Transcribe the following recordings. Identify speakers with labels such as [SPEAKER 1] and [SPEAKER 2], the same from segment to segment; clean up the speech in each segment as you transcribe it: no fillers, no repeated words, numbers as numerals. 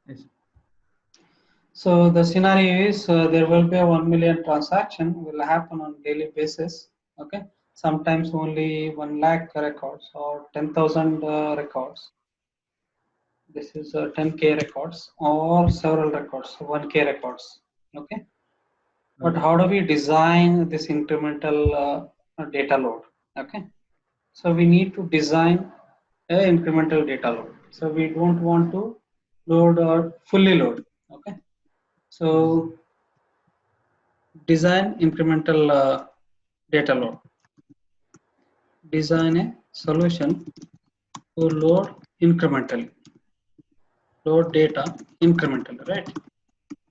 [SPEAKER 1] Yes.
[SPEAKER 2] So the scenario is there will be a 1 million transaction will happen on daily basis. Okay, sometimes only 1 lakh records or 10,000 records. This is 10K records or several records, 1K records. Okay, but
[SPEAKER 1] Okay.
[SPEAKER 2] how do we design this incremental data load? Okay, so we need to design a incremental data load. So we don't want to load or fully load. Okay,
[SPEAKER 1] Yes.
[SPEAKER 2] so design incremental data load. Design a solution to load incrementally. Load data incrementally, right?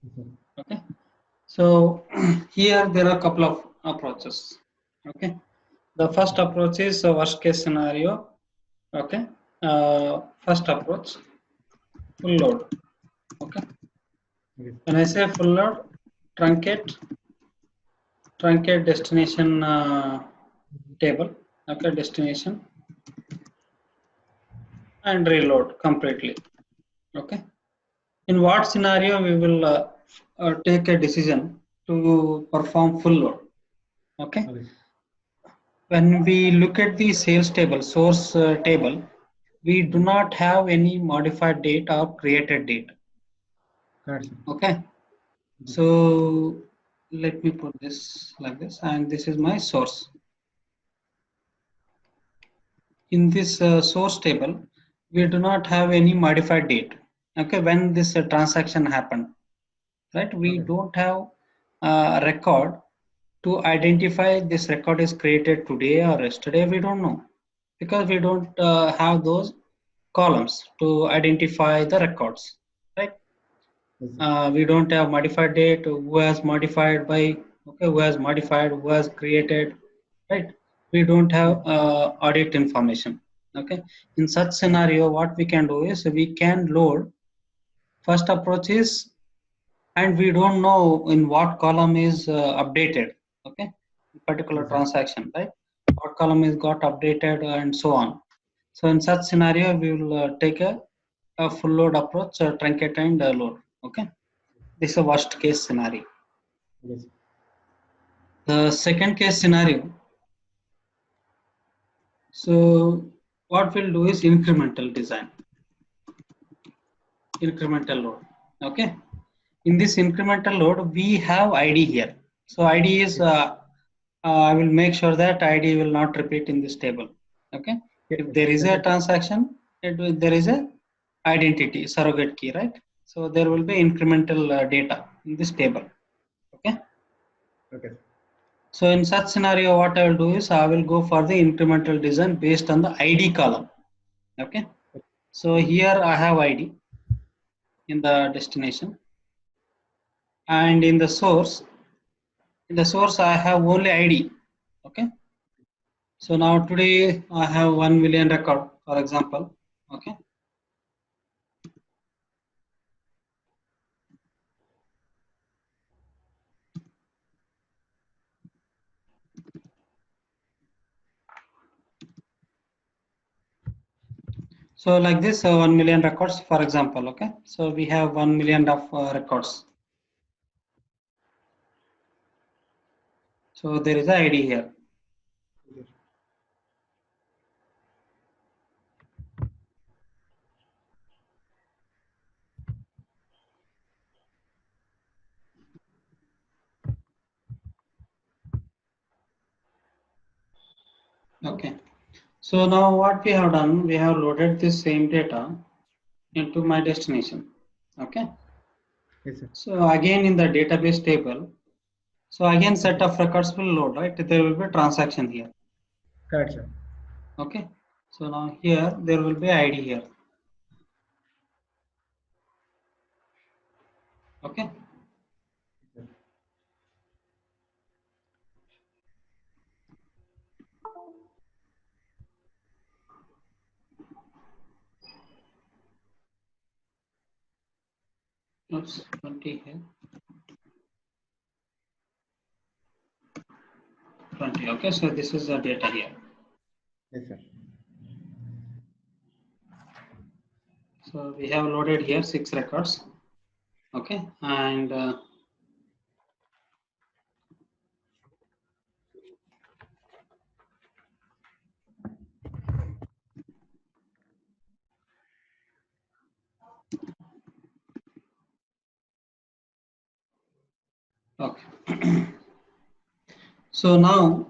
[SPEAKER 1] Okay.
[SPEAKER 2] Okay. So here there are a couple of approaches. Okay. The first approach is a worst case scenario. Okay. First approach, full load. Okay.
[SPEAKER 1] Yes.
[SPEAKER 2] When I say full load, truncate destination table. Okay, destination and reload completely. Okay. In what scenario we will take a decision to perform full load? Okay.
[SPEAKER 1] Okay.
[SPEAKER 2] When we look at the sales table, source table, we do not have any modified date or created date.
[SPEAKER 1] Correct, sir.
[SPEAKER 2] Okay.
[SPEAKER 1] Yes.
[SPEAKER 2] So let me put this like this, and this is my source. In this source table, we do not have any modified date. Okay, when this transaction happened, right? We
[SPEAKER 1] Okay.
[SPEAKER 2] don't have a record to identify this record is created today or yesterday. We don't know because we don't have those columns to identify the records, right?
[SPEAKER 1] Yes, sir.
[SPEAKER 2] We don't have modified date, who has modified by, okay, who has modified, who has created, right? We don't
[SPEAKER 1] Yes.
[SPEAKER 2] have audit information. Okay, in such scenario what we can do is we can load. First approach is, and we don't know in what column is updated. Okay, particular
[SPEAKER 1] Yes, sir.
[SPEAKER 2] transaction, right? What column is got updated and so on. So in such scenario we will take a full load approach, truncate and load. Okay, this is a worst case scenario.
[SPEAKER 1] Yes.
[SPEAKER 2] The second case scenario, so what we'll do is incremental design, incremental load. Okay, in this incremental load we have id here. So id is I will make sure that id will not repeat in this table. Okay,
[SPEAKER 1] Yes,
[SPEAKER 2] if
[SPEAKER 1] sir.
[SPEAKER 2] there is a
[SPEAKER 1] Definitely.
[SPEAKER 2] transaction, there is a identity surrogate key, right? So there will be incremental data in this table. Okay,
[SPEAKER 1] Okay.
[SPEAKER 2] so in such scenario what I will do is I will go for the incremental design based on the id column. Okay, so
[SPEAKER 1] Okay.
[SPEAKER 2] here I have id in the destination, and in the source I have only id. Okay, so now today I have 1 million record, for example. Okay, so like this 1 million records, for example. Okay, so we have 1 million of records. So there is a id here.
[SPEAKER 1] Yes.
[SPEAKER 2] Okay, so now what we have done, we have loaded this same data into my destination. Okay,
[SPEAKER 1] Yes, sir.
[SPEAKER 2] so again in the database table, so again set of records will load, right? There will be transaction here.
[SPEAKER 1] Correct, sir.
[SPEAKER 2] Okay, so now here there will be id here. Okay, oops, 20 here, 20. Okay, so this is the data here.
[SPEAKER 1] Yes, sir.
[SPEAKER 2] So we have loaded here 6 records. Okay, and okay. So now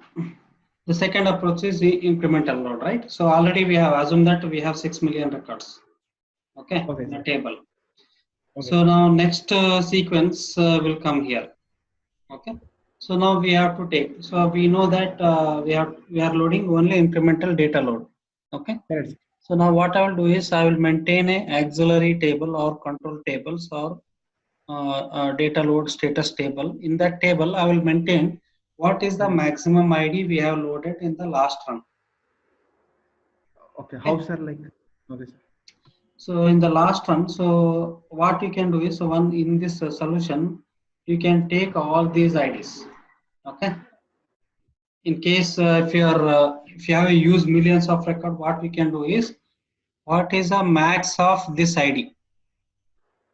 [SPEAKER 2] the second approach is the incremental load, right? So already we have assumed that we have 6 million records, okay,
[SPEAKER 1] Okay,
[SPEAKER 2] in a
[SPEAKER 1] sir.
[SPEAKER 2] table.
[SPEAKER 1] Okay,
[SPEAKER 2] So
[SPEAKER 1] sir.
[SPEAKER 2] now next sequence will come here, okay. So now we have to take. So we know that we are loading only incremental data load, okay.
[SPEAKER 1] Correct, sir.
[SPEAKER 2] So now what I will do is I will maintain a auxiliary table or control tables or data load status table. In that table, I will maintain what is the maximum ID we have loaded in the last run.
[SPEAKER 1] Okay, how,
[SPEAKER 2] Okay.
[SPEAKER 1] sir? Like, okay, sir.
[SPEAKER 2] So in the last run, so what you can do is, so one in this solution, you can take all these IDs. Okay. In case if you have used millions of record, what we can do is, what is the max of this ID?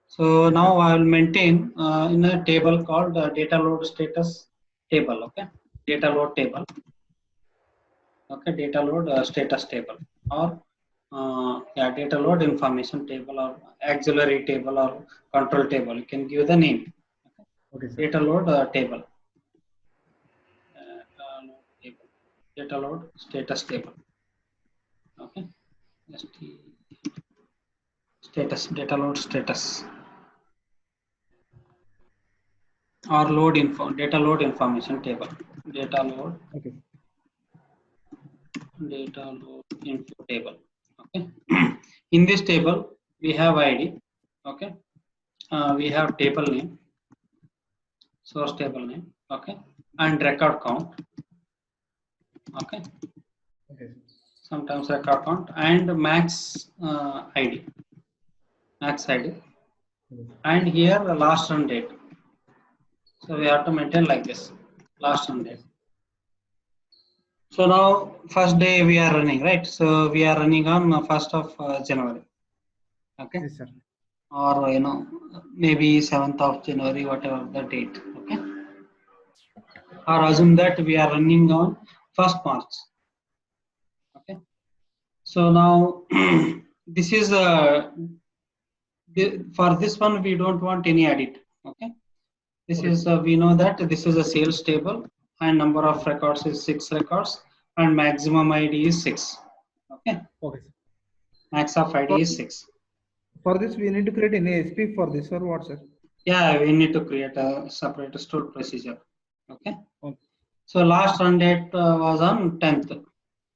[SPEAKER 2] So
[SPEAKER 1] Okay,
[SPEAKER 2] now
[SPEAKER 1] sir.
[SPEAKER 2] I will maintain in a table called data load status table. Okay, data load table. Okay, data load status table, or yeah, data load information table or auxiliary table or control table. You can give the name. Okay.
[SPEAKER 1] Okay, sir.
[SPEAKER 2] Data load table. Load table. Data load status table. Okay. Status data load status or load info data load information table. Data load
[SPEAKER 1] Okay.
[SPEAKER 2] data load info table. Okay. In this table we have ID. Okay. We have table name, source table name. Okay, and record count. Okay,
[SPEAKER 1] Okay.
[SPEAKER 2] sometimes record count and max ID, max ID,
[SPEAKER 1] Okay.
[SPEAKER 2] and here the last run date. So we have to maintain like this, last run
[SPEAKER 1] Okay.
[SPEAKER 2] date. So now first day we are running, right? So we are running on 1st of January. Okay,
[SPEAKER 1] Yes, sir.
[SPEAKER 2] or maybe 7th of January, whatever the date. Okay, or assume that we are running on 1st March. Okay, so now this is for this one we don't want any edit. Okay, this
[SPEAKER 1] Okay,
[SPEAKER 2] is
[SPEAKER 1] sir.
[SPEAKER 2] we know that this is a sales table and number of records is 6 records and maximum ID is 6. Okay,
[SPEAKER 1] Okay, sir.
[SPEAKER 2] max of ID
[SPEAKER 1] For,
[SPEAKER 2] is 6.
[SPEAKER 1] for this, we need to create an ASP for this, or what, sir?
[SPEAKER 2] Yeah, we need to create a separate stored procedure. Okay,
[SPEAKER 1] Okay.
[SPEAKER 2] so last run date was on 10th.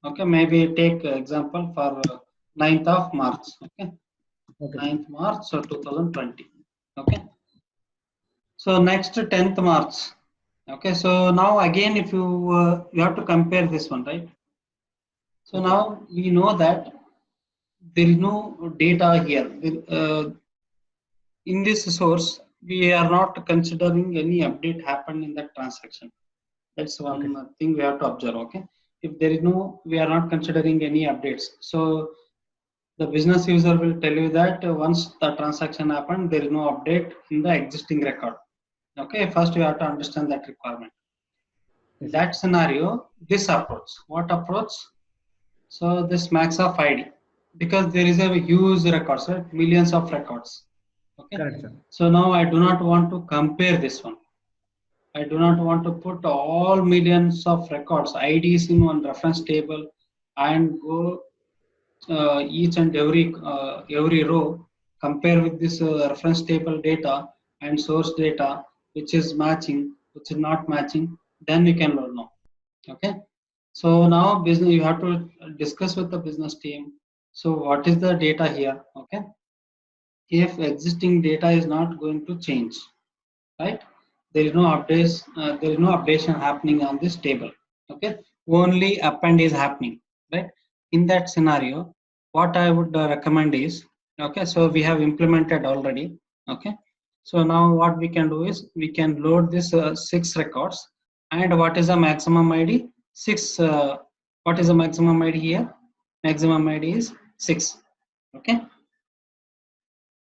[SPEAKER 2] Okay, maybe take example for 9th of March. Okay,
[SPEAKER 1] Okay, sir.
[SPEAKER 2] 9th March 2020. Okay, so next 10th March. Okay, so now again if you have to compare this one, right? So
[SPEAKER 1] Okay.
[SPEAKER 2] now we know that there is no data here. In this source we are not considering any update happened in that transaction. That's one
[SPEAKER 1] Okay.
[SPEAKER 2] thing we have to observe. Okay, if there is no, we are not considering any updates. So the business user will tell you that once the transaction happened, there is no update in the existing record. Okay, first you have to understand that requirement. In
[SPEAKER 1] Yes, sir.
[SPEAKER 2] that scenario, this approach, what approach? So this max of ID, because there is a huge records, right? Millions of records. Okay,
[SPEAKER 1] Correct, sir.
[SPEAKER 2] so now I do not want to compare this one. I do not want to put all millions of records IDs in one reference table and go each and every row, compare with this reference table data and source data, which is matching, which is not matching. Then we can learn now. Okay, so now business, you have to discuss with the business team. So what is the data here? Okay, if existing data is not going to change, right? There is no updates, there is no updation happening on this table. Okay, only append is happening, right? In that scenario, what I would recommend is, okay, so we have implemented already. Okay, so now what we can do is we can load this 6 records, and what is the maximum ID? 6. What is the maximum ID here? Maximum ID is 6. Okay,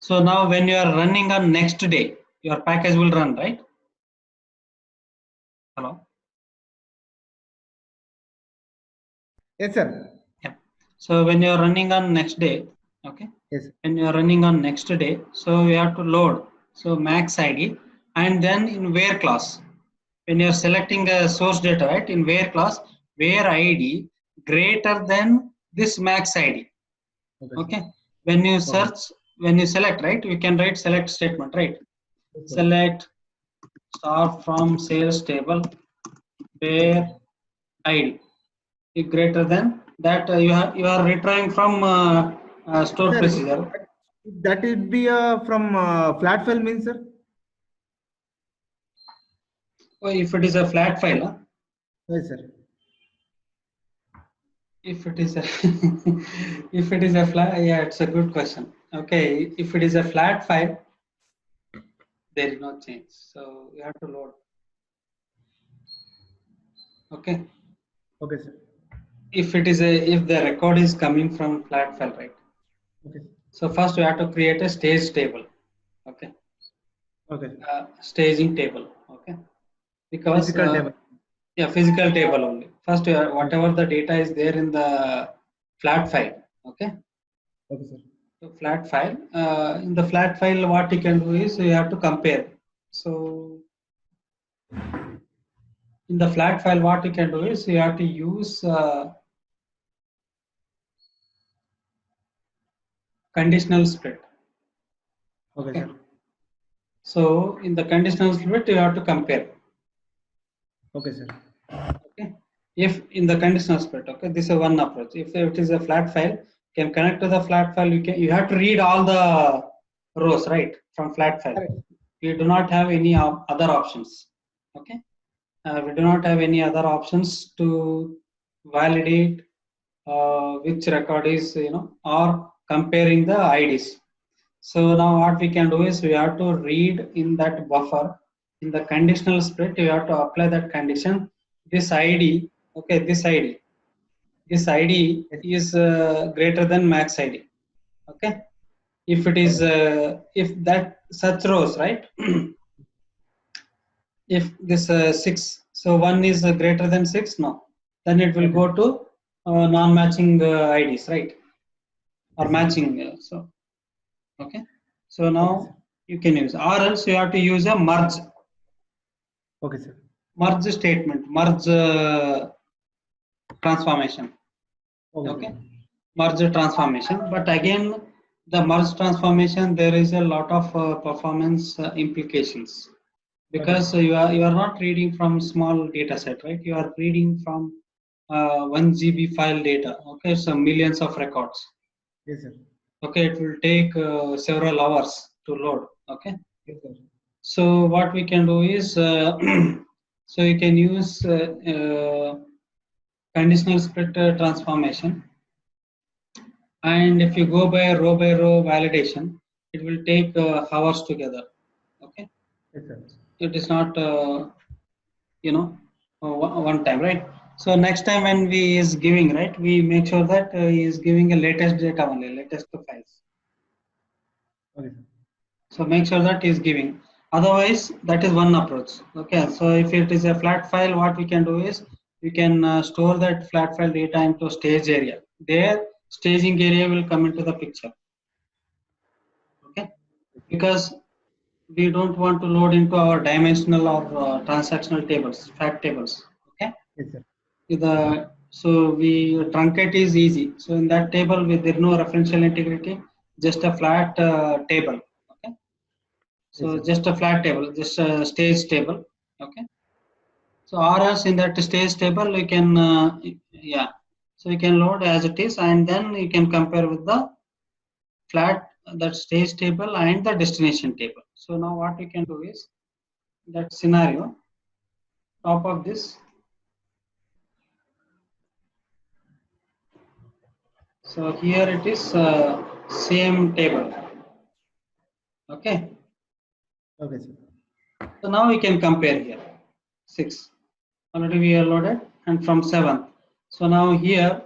[SPEAKER 2] So now when you are running on next day, your package will run, right? Hello.
[SPEAKER 1] Yes, sir.
[SPEAKER 2] Yeah. So when you are running on next day, okay.
[SPEAKER 1] Yes.
[SPEAKER 2] When you are running on next day, so you have to load. So max ID, and then in where class. When you are selecting a source data, right? In where class, where ID greater than this max ID.
[SPEAKER 1] Okay.
[SPEAKER 2] Okay. When you
[SPEAKER 1] Okay.
[SPEAKER 2] search, when you select, right? We can write select statement, right?
[SPEAKER 1] Yes, sir.
[SPEAKER 2] Select star from sales table where ID is greater than that. You are retrieving from store
[SPEAKER 1] Sir,
[SPEAKER 2] procedure.
[SPEAKER 1] that would be from flat file means, sir?
[SPEAKER 2] Oh, if it is a flat file, huh?
[SPEAKER 1] Yes, sir.
[SPEAKER 2] If it is a if it is a flat, yeah, it's a good question. Okay, if it is a flat file, there is no change, so you have to load. Okay,
[SPEAKER 1] Okay, sir.
[SPEAKER 2] if it is a, if the record is coming from flat file, right?
[SPEAKER 1] Okay.
[SPEAKER 2] So first you have to create a stage table. Okay,
[SPEAKER 1] Okay.
[SPEAKER 2] staging table. Okay, because
[SPEAKER 1] Physical table.
[SPEAKER 2] yeah, physical table only. First,
[SPEAKER 1] Okay.
[SPEAKER 2] whatever the data is there in the flat file. Okay,
[SPEAKER 1] Okay, sir.
[SPEAKER 2] so flat file. In the flat file, what you can do is you have to compare. So in the flat file, what you can do is you have to use conditional split.
[SPEAKER 1] Okay,
[SPEAKER 2] Okay.
[SPEAKER 1] sir.
[SPEAKER 2] So in the conditional split, you have to compare.
[SPEAKER 1] Okay, sir.
[SPEAKER 2] Okay. If in the conditional split, okay, this is one approach. If it is a flat file, you can connect to the flat file. You have to read all the rows, right, from flat file.
[SPEAKER 1] Correct.
[SPEAKER 2] We do not have any other options. Okay. We do not have any other options to validate which record is, or comparing the IDs. So now what we can do is we have to read in that buffer in the conditional split. You have to apply that condition. This ID, okay, this ID
[SPEAKER 1] Yes.
[SPEAKER 2] is greater than max ID. Okay, if it is
[SPEAKER 1] Okay.
[SPEAKER 2] if that such rows, right? If this 6, so 1 is greater than 6, no, then it will
[SPEAKER 1] Okay.
[SPEAKER 2] go to non-matching IDs, right? Or
[SPEAKER 1] Yes, sir.
[SPEAKER 2] matching. So okay, so
[SPEAKER 1] Okay, sir.
[SPEAKER 2] now you can use, or else you have to use a
[SPEAKER 1] Okay, sir.
[SPEAKER 2] merge statement, merge transformation.
[SPEAKER 1] Okay,
[SPEAKER 2] Okay,
[SPEAKER 1] sir.
[SPEAKER 2] merge transformation. But again, the merge transformation, there is a lot of performance implications,
[SPEAKER 1] Okay.
[SPEAKER 2] because you are not reading from small data set, right? You are reading from 1 GB file data. Okay, so millions of records.
[SPEAKER 1] Yes, sir.
[SPEAKER 2] Okay, it will take several hours to load. Okay,
[SPEAKER 1] Yes, sir.
[SPEAKER 2] so what we can do is so you can use conditional split transformation, and if you go by row validation, it will take hours together. Okay,
[SPEAKER 1] Yes, sir.
[SPEAKER 2] it is not one time, right? So next time when we is giving, right, we make sure that he is giving a latest data only, latest files.
[SPEAKER 1] Okay, sir.
[SPEAKER 2] So make sure that he is giving, otherwise that is one approach. Okay, so if it is a flat file, what we can do is we can store that flat file data into stage area. There staging area will come into the picture. Okay, because we don't want to load into our dimensional or transactional tables, fact tables. Okay,
[SPEAKER 1] Yes, sir.
[SPEAKER 2] so we truncate is easy. So in that table, there no referential integrity, just a flat table. Okay,
[SPEAKER 1] Yes,
[SPEAKER 2] so
[SPEAKER 1] sir.
[SPEAKER 2] just a flat table, just a stage table. Okay, so or else in that stage table you can yeah, so you can load as it is, and then you can compare with the flat, that stage table and the destination table. So now what we can do is that scenario, top of this. So here it is same table. Okay.
[SPEAKER 1] Okay, sir.
[SPEAKER 2] So now we can compare here. 6. Already we are loaded, and from 7th. So now here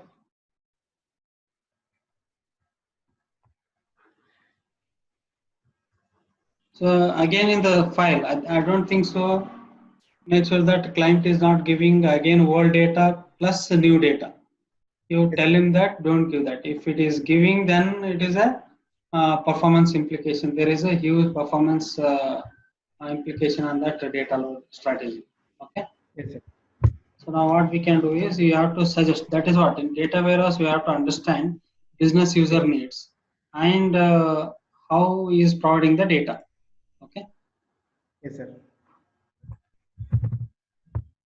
[SPEAKER 2] So again in the file, I don't think so. Make sure that client is not giving again old data plus new data. You tell him that, don't give that. If it is giving, then it is a performance implication. There is a huge performance implication on that data load strategy. Okay.
[SPEAKER 1] Yes, sir.
[SPEAKER 2] So now what we can do is you have to suggest, that is what in data warehouse you have to understand business user needs and how he is providing the data. Okay.
[SPEAKER 1] Yes, sir.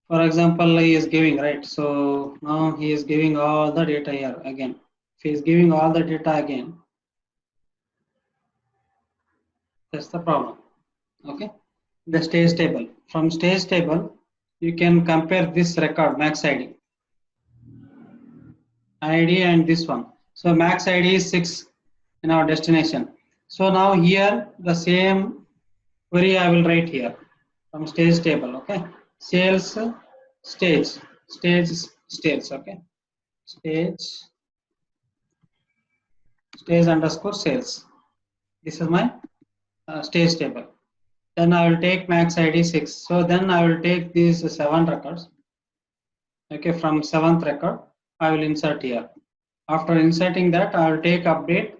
[SPEAKER 2] For example, he is giving, right? So now he is giving all the data here again. If he is giving all the data again, that's the problem. Okay. The stage table. From stage table, you can compare this record max ID and this one. So max ID is 6 in our destination. So now here the same query I will write here from stage table. Okay. Sales stage okay. Stage underscore sales. This is my stage table. Then I will take max ID 6. So then I will take these 7 records. Okay, from 7th record, I will insert here. After inserting that, I will take update.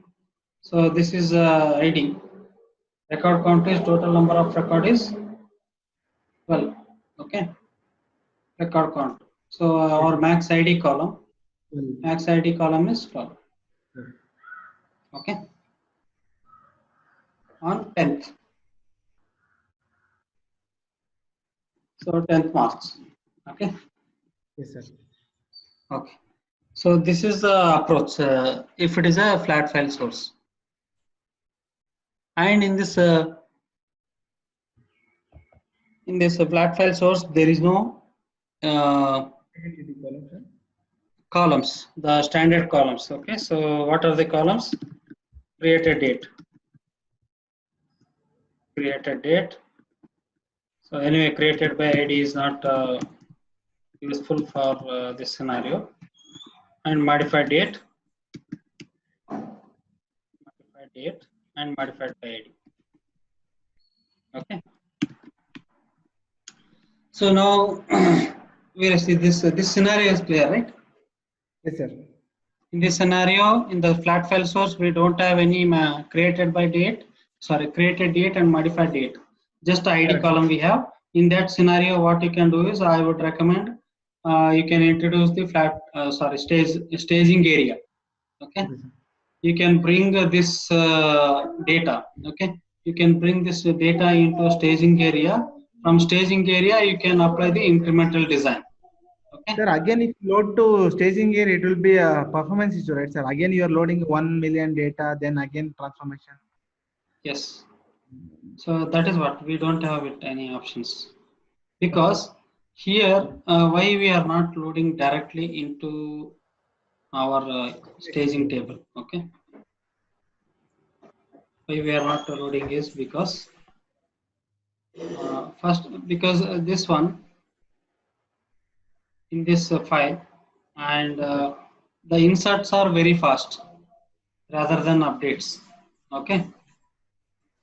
[SPEAKER 2] So this is ID. Record count is total number of record is 12. Okay, record count. So our max ID column is 12. Okay, on 10th. So 10th March. Okay.
[SPEAKER 1] Yes, sir.
[SPEAKER 2] Okay. So this is the approach if it is a flat file source. And in this flat file source, there is no columns, the standard columns. Okay. So what are the columns? Created date. So anyway, created by ID is not useful for this scenario. And modified date. And modified by ID. Okay. So now we see this scenario is clear, right?
[SPEAKER 1] Yes, sir.
[SPEAKER 2] In this scenario, in the flat file source, we don't have any created date and modified date. Just the ID
[SPEAKER 1] Correct.
[SPEAKER 2] column we have. In that scenario, what you can do is I would recommend you can introduce the staging area. Okay. You can bring this data. Okay. You can bring this data into staging area. From staging area, you can apply the incremental design. Okay.
[SPEAKER 1] Sir, again, if you load to staging here, it will be a performance issue, right, sir? Again, you are loading 1 million data, then again transformation.
[SPEAKER 2] Yes. So that is what we don't have it any options, because here why we are not loading directly into our staging table. Okay. Why we are not loading is because first, because this one in this file and the inserts are very fast rather than updates. Okay.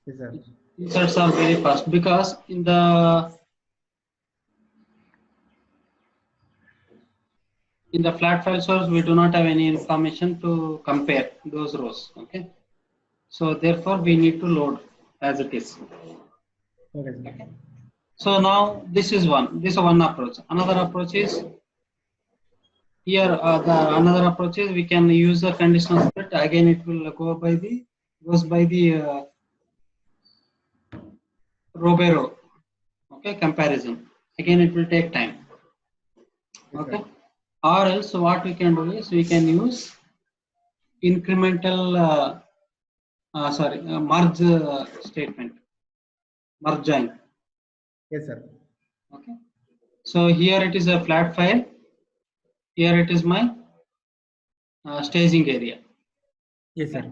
[SPEAKER 1] Yes, sir.
[SPEAKER 2] Inserts are very fast because in the flat file source we do not have any information to compare those rows. Okay. So therefore we need to load as it is.
[SPEAKER 1] Okay.
[SPEAKER 2] So now this is one approach. Another approach is here. Another approach is we can use the conditional split. Again, it will goes by the row by row. Okay, comparison. Again, it will take time. Okay. Or else what we can do is we can use incremental merge statement, merge join.
[SPEAKER 1] Yes, sir.
[SPEAKER 2] Okay. So here it is a flat file. Here it is my staging area.
[SPEAKER 1] Yes, sir.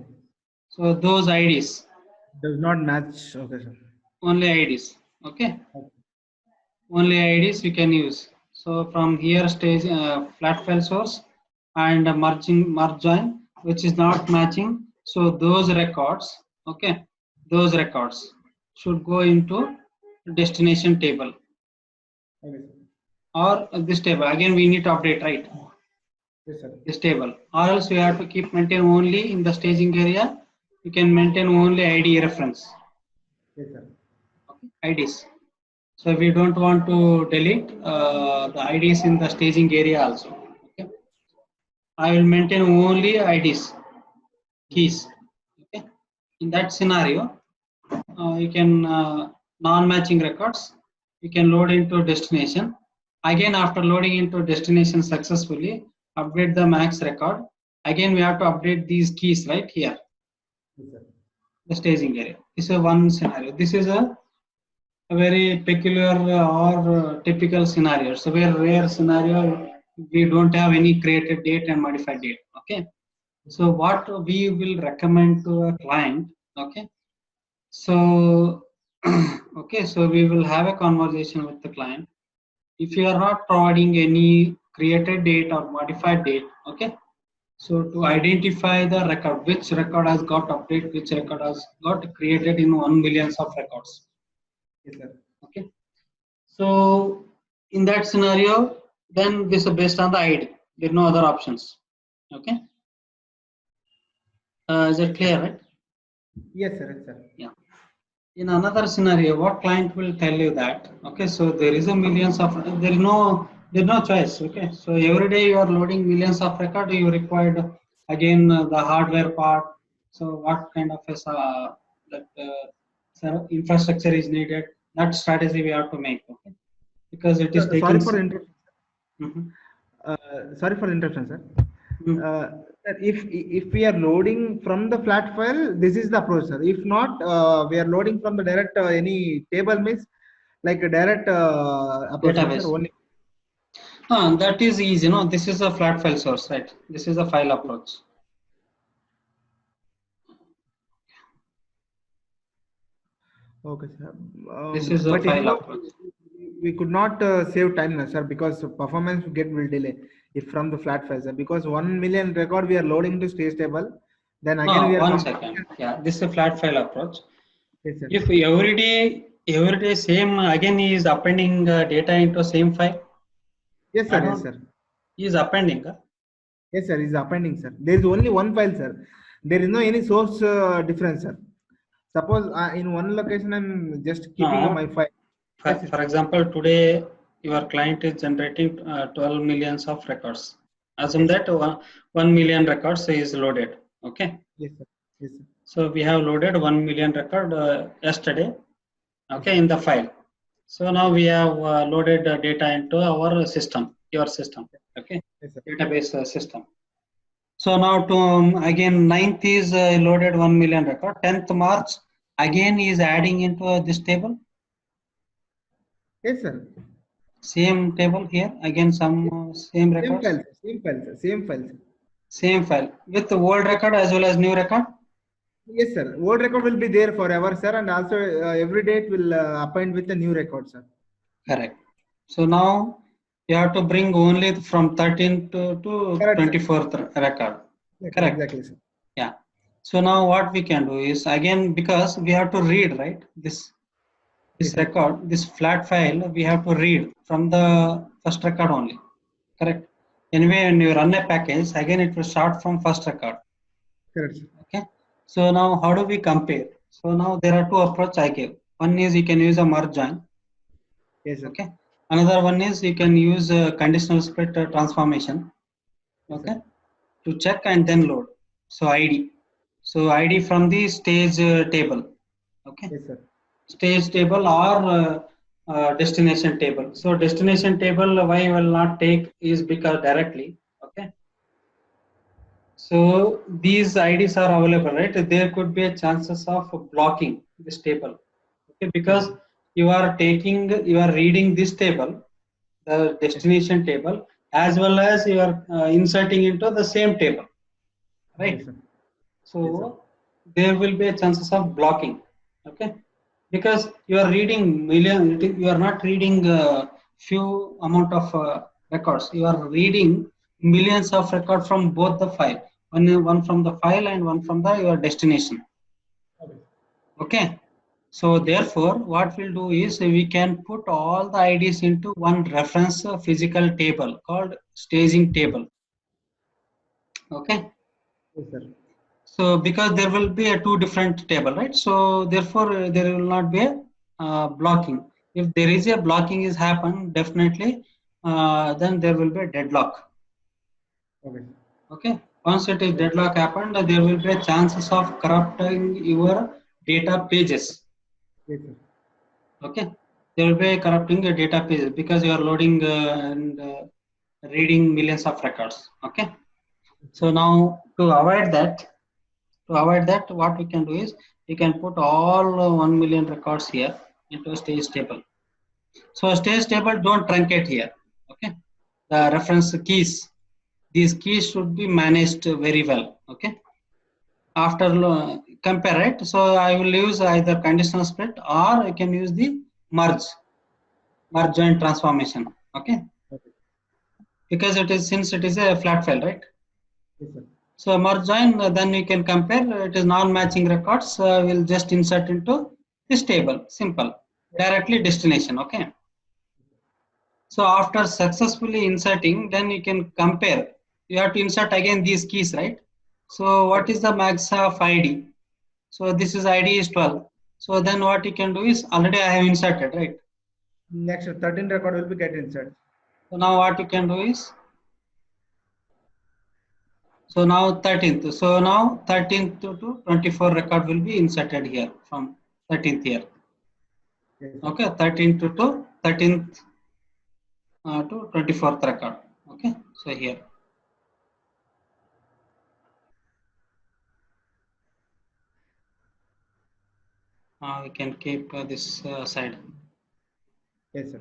[SPEAKER 2] So those IDs.
[SPEAKER 1] Does not match. Okay, sir.
[SPEAKER 2] Only IDs. Okay. Only IDs you can use. So from here stage flat file source and merge join, which is not matching. So those records. Okay. Those records. should go into destination table
[SPEAKER 1] Okay, sir.
[SPEAKER 2] or this table. Again, we need to update, right?
[SPEAKER 1] Yes, sir.
[SPEAKER 2] This table, or else we have to keep maintain only in the staging area. You can maintain only ID reference,
[SPEAKER 1] Yes, sir.
[SPEAKER 2] okay, IDs. So we don't want to delete the IDs in the staging area also. Okay, I will maintain only IDs, keys. Okay, in that scenario, you can non-matching records. You can load into destination. Again, after loading into destination successfully, update the max record. Again, we have to update these keys right here,
[SPEAKER 1] Yes, sir.
[SPEAKER 2] the staging area. This is one scenario. This is a very peculiar or typical scenario. So very rare scenario. We don't have any created date and modified date. Okay. So what we will recommend to a client. Okay. So okay. So we will have a conversation with the client. If you are not providing any created date or modified date. Okay. So to identify the record, which record has got update, which record has got created in 1 millions of records.
[SPEAKER 1] Yes, sir.
[SPEAKER 2] Okay. So in that scenario, then this is based on the ID. There are no other options. Okay. Is it clear, right?
[SPEAKER 1] Yes, sir. Yes, sir.
[SPEAKER 2] Yeah. In another scenario, what client will tell you that? Okay. So there is a millions of there's no choice. Okay. So every day you are loading millions of record. You required again the hardware part. So what kind of that infrastructure is needed? That strategy we have to make. Okay. Because it is taking.
[SPEAKER 1] Sorry for the interruption.
[SPEAKER 2] Mhm.
[SPEAKER 1] Sorry for the interruption, sir.
[SPEAKER 2] Mm.
[SPEAKER 1] Sir, if we are loading from the flat file, this is the approach, sir. If not, we are loading from the direct any table means like a direct approach, right,
[SPEAKER 2] Database.
[SPEAKER 1] sir? Only.
[SPEAKER 2] That is easy. No, this is a flat file source, right? This is a file approach.
[SPEAKER 1] Okay, sir.
[SPEAKER 2] This is a
[SPEAKER 1] But
[SPEAKER 2] file
[SPEAKER 1] anyhow,
[SPEAKER 2] approach.
[SPEAKER 1] we could not save time, sir, because performance will delay if from the flat file, sir. Because 1 million record we are loading to stage table, then again
[SPEAKER 2] No,
[SPEAKER 1] we are
[SPEAKER 2] one second. Yeah, this is a flat file approach.
[SPEAKER 1] Yes, sir.
[SPEAKER 2] If every day same again he is appending data into same file.
[SPEAKER 1] Yes,
[SPEAKER 2] I
[SPEAKER 1] sir. Yes,
[SPEAKER 2] don't.
[SPEAKER 1] sir.
[SPEAKER 2] He is appending.
[SPEAKER 1] Yes, sir. Is appending, sir. There is only one file, sir. There is no any source difference, sir. Suppose in one location I'm just keeping
[SPEAKER 2] No.
[SPEAKER 1] my file. Yes,
[SPEAKER 2] For example, today your client is generating 12 millions of records. Assume
[SPEAKER 1] yes,
[SPEAKER 2] that 1 million records is loaded. Okay.
[SPEAKER 1] yes, sir. Yes, sir.
[SPEAKER 2] So we have loaded 1 million record yesterday,
[SPEAKER 1] Yes,
[SPEAKER 2] okay,
[SPEAKER 1] sir.
[SPEAKER 2] in the file. So now we have loaded data into our system, your system, okay,
[SPEAKER 1] Yes, sir.
[SPEAKER 2] database system. So now to again 9th is loaded 1 million record. 10th March again is adding into this table.
[SPEAKER 1] Yes, sir.
[SPEAKER 2] Same table here again some same
[SPEAKER 1] Same
[SPEAKER 2] records.
[SPEAKER 1] file, sir. Same file, sir. Same file, sir.
[SPEAKER 2] Same file with the old record as well as new record.
[SPEAKER 1] Yes, sir. Old record will be there forever, sir, and also every day it will append with the new record, sir.
[SPEAKER 2] Correct. So now you have to bring only from 13th to
[SPEAKER 1] Correct, sir.
[SPEAKER 2] 24th record.
[SPEAKER 1] Exactly,
[SPEAKER 2] Correct.
[SPEAKER 1] exactly, sir.
[SPEAKER 2] Yeah. So now what we can do is again because we have to read right this
[SPEAKER 1] Yes, sir.
[SPEAKER 2] record this flat file we have to read from the first record only. Correct. Anyway, when you run a package again it will start from first record.
[SPEAKER 1] Correct, sir.
[SPEAKER 2] Okay. So now how do we compare? So now there are two approaches I gave. One is you can use a merge join.
[SPEAKER 1] Yes, sir.
[SPEAKER 2] Okay. Another one is you can use a conditional split transformation.
[SPEAKER 1] Yes,
[SPEAKER 2] Okay.
[SPEAKER 1] sir.
[SPEAKER 2] To check and then load. So ID. So ID from the stage table. Okay.
[SPEAKER 1] Yes, sir.
[SPEAKER 2] Stage table or destination table. So destination table why will not take is because directly. Okay. So these IDs are available, right? There could be a chances of blocking this table. Okay, because you are reading this table, the destination table, as well as you are inserting into the same table, right?
[SPEAKER 1] Yes, sir. Yes, sir.
[SPEAKER 2] So there will be a chances of blocking, okay? Because you are reading you are not reading few amount of records. You are reading millions of records from both the file, one from the file and one from the your destination.
[SPEAKER 1] Okay.
[SPEAKER 2] Okay. So therefore, what we'll do is we can put all the IDs into one reference physical table called staging table. Okay.
[SPEAKER 1] Yes, sir.
[SPEAKER 2] So because there will be a two different table, right? So therefore, there will not be a blocking. If there is a blocking is happen, definitely, then there will be a deadlock.
[SPEAKER 1] Okay.
[SPEAKER 2] Okay. Once it is
[SPEAKER 1] Yes.
[SPEAKER 2] deadlock happened, there will be a chances of corrupting your data pages.
[SPEAKER 1] Yes, sir.
[SPEAKER 2] Okay. There will be corrupting the data pages because you are loading and reading millions of records. Okay. So now to avoid that, what we can do is we can put all 1 million records here into a stage table. So stage table don't truncate here. Okay. The reference keys, these keys should be managed very well. Okay. After compare it, so I will use either conditional split or I can use the merge join transformation. Okay.
[SPEAKER 1] Okay.
[SPEAKER 2] Because it is since it is a flat file, right?
[SPEAKER 1] Yes, sir.
[SPEAKER 2] So merge join, then we can compare. It is non-matching records. We'll just insert into this table. Simple. Directly destination. Okay. So after successfully inserting, then you can compare. You have to insert again these keys, right? So what
[SPEAKER 1] Okay.
[SPEAKER 2] is the max of ID? So this is ID is 12. So then what you can do is already I have inserted, right?
[SPEAKER 1] Next 13 record will be get insert.
[SPEAKER 2] So now what you can do is, so now 13th. So now 13th to 24 record will be inserted here from 13th here.
[SPEAKER 1] Yes, sir.
[SPEAKER 2] Okay, 13th to 13th to 24th record. Okay, so here. We can keep this side.
[SPEAKER 1] Yes, sir.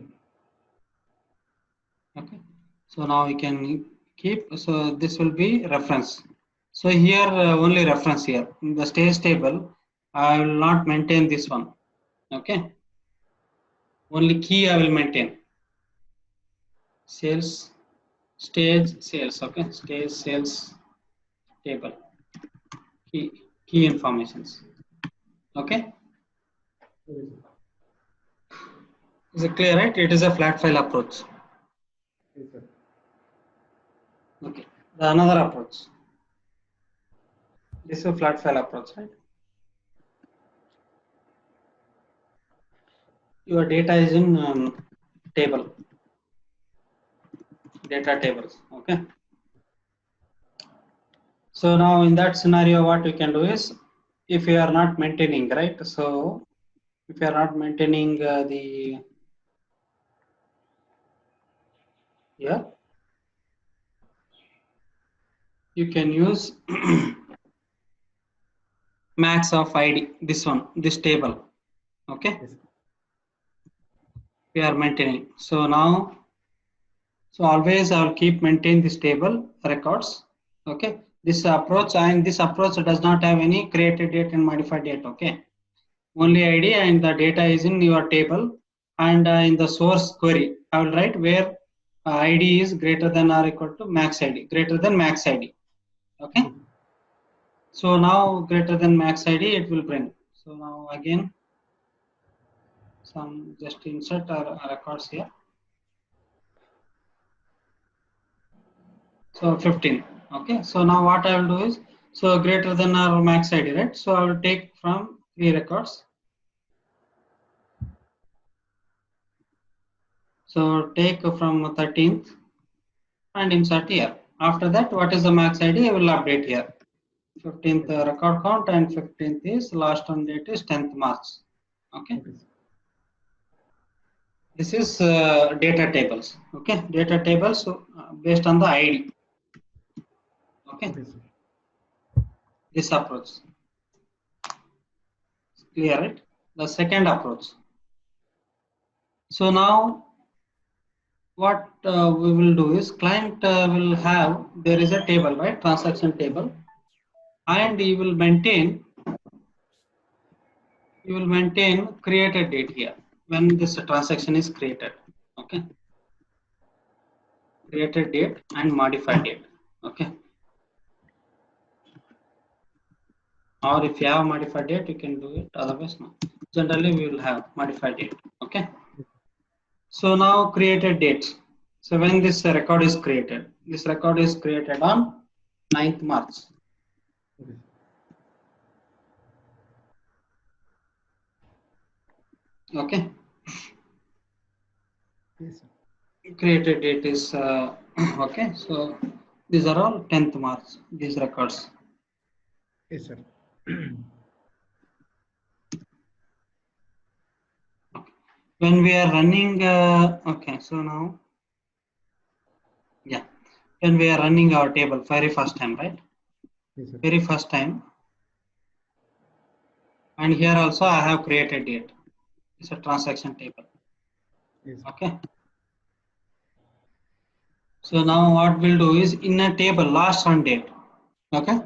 [SPEAKER 2] Okay, so now we can keep. So this will be reference. So here only reference here in the stage table. I will not maintain this one. Okay, only key I will maintain. Sales, stage sales. Okay, stage sales table. Key informations. Okay,
[SPEAKER 1] Yes, sir.
[SPEAKER 2] is it clear, right? It is a flat file approach.
[SPEAKER 1] Yes, sir.
[SPEAKER 2] Okay, the another approach. This is a flat file approach, right? Your data is in table, data tables. Okay. So now in that scenario, what we can do is, if you are not maintaining, right? So if you are not maintaining the yeah, you can use max of ID. This one, this table. Okay,
[SPEAKER 1] Yes, sir.
[SPEAKER 2] we are maintaining. So now, so always I will keep maintain this table records. Okay, this approach and this approach does not have any created date and modified date. Okay, only ID and the data is in your table, and in the source query I will write where ID is greater than or equal to max ID, greater than max ID. Okay, so now greater than max ID it will bring. So now again some just insert our records here. So 15. Okay, so now what I will do is, so greater than or max ID, right? So I will take from 3 records. So take from 13th and insert here. After that, what is the max ID? I will update here. 15th record count and 15th is last on date is 10th March. Okay.
[SPEAKER 1] Okay, sir.
[SPEAKER 2] This is data tables. Okay, data tables based on the ID. Okay,
[SPEAKER 1] Okay, sir.
[SPEAKER 2] this approach. Clear, right? The second approach. So now what we will do is client will have, there is a table, right? Transaction table, and you will maintain created date here when this transaction is created. Okay, created date and modified date. Okay, or if you have modified date you can do it, otherwise no. generally we will have modified date. Okay. So now created date. So when this record is created, this record is created on 9th March.
[SPEAKER 1] Okay.
[SPEAKER 2] Okay.
[SPEAKER 1] Yes, sir.
[SPEAKER 2] Created date is okay. So these are all 10th March. These records.
[SPEAKER 1] Yes, sir.
[SPEAKER 2] When we are running, okay. So now, yeah. When we are running our table very first time, right?
[SPEAKER 1] Yes, sir.
[SPEAKER 2] Very first time. And here also I have created date. It's a transaction table.
[SPEAKER 1] Yes, sir.
[SPEAKER 2] Okay. So now what we'll do is in a table last run date. Okay.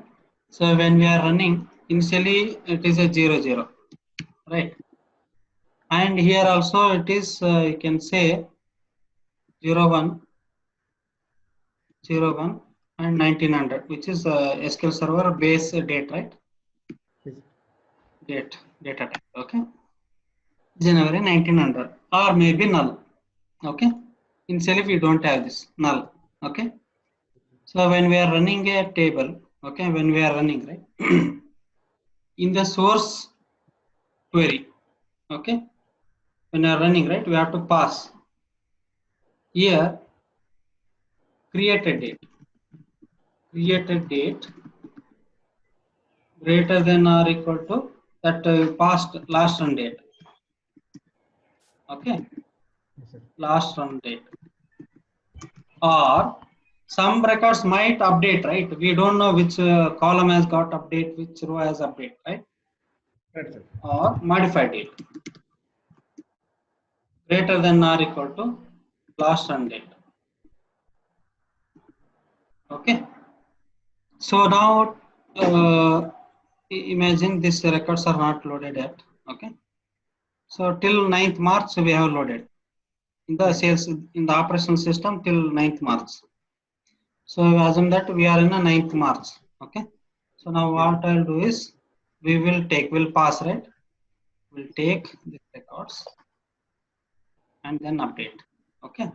[SPEAKER 2] So when we are running, initially it is a 00, right? And here also it is, you can say 01, 01 and 1900, which is SQL Server base date, right?
[SPEAKER 1] Yes,
[SPEAKER 2] Data type. Okay. January 1900 or maybe null. Okay. Initially we don't have this null. Okay. So when we are running a table, okay, when we are running, right, in the source query, okay, when you are running, right, we have to pass here created date greater than or equal to that past last run date. Okay,
[SPEAKER 1] yes, sir.
[SPEAKER 2] last run date. Or some records might update, right? We don't know which column has got update, which row has update, right?
[SPEAKER 1] Right, sir.
[SPEAKER 2] Or modified date greater than or equal to last run date. Okay. So now imagine these records are not loaded yet. Okay. So till 9th March we have loaded in the sales in the operational system till 9th March. So assume that we are in a 9th March. Okay. So now what I'll do is we'll pass, right? We'll take these records and then update. Okay.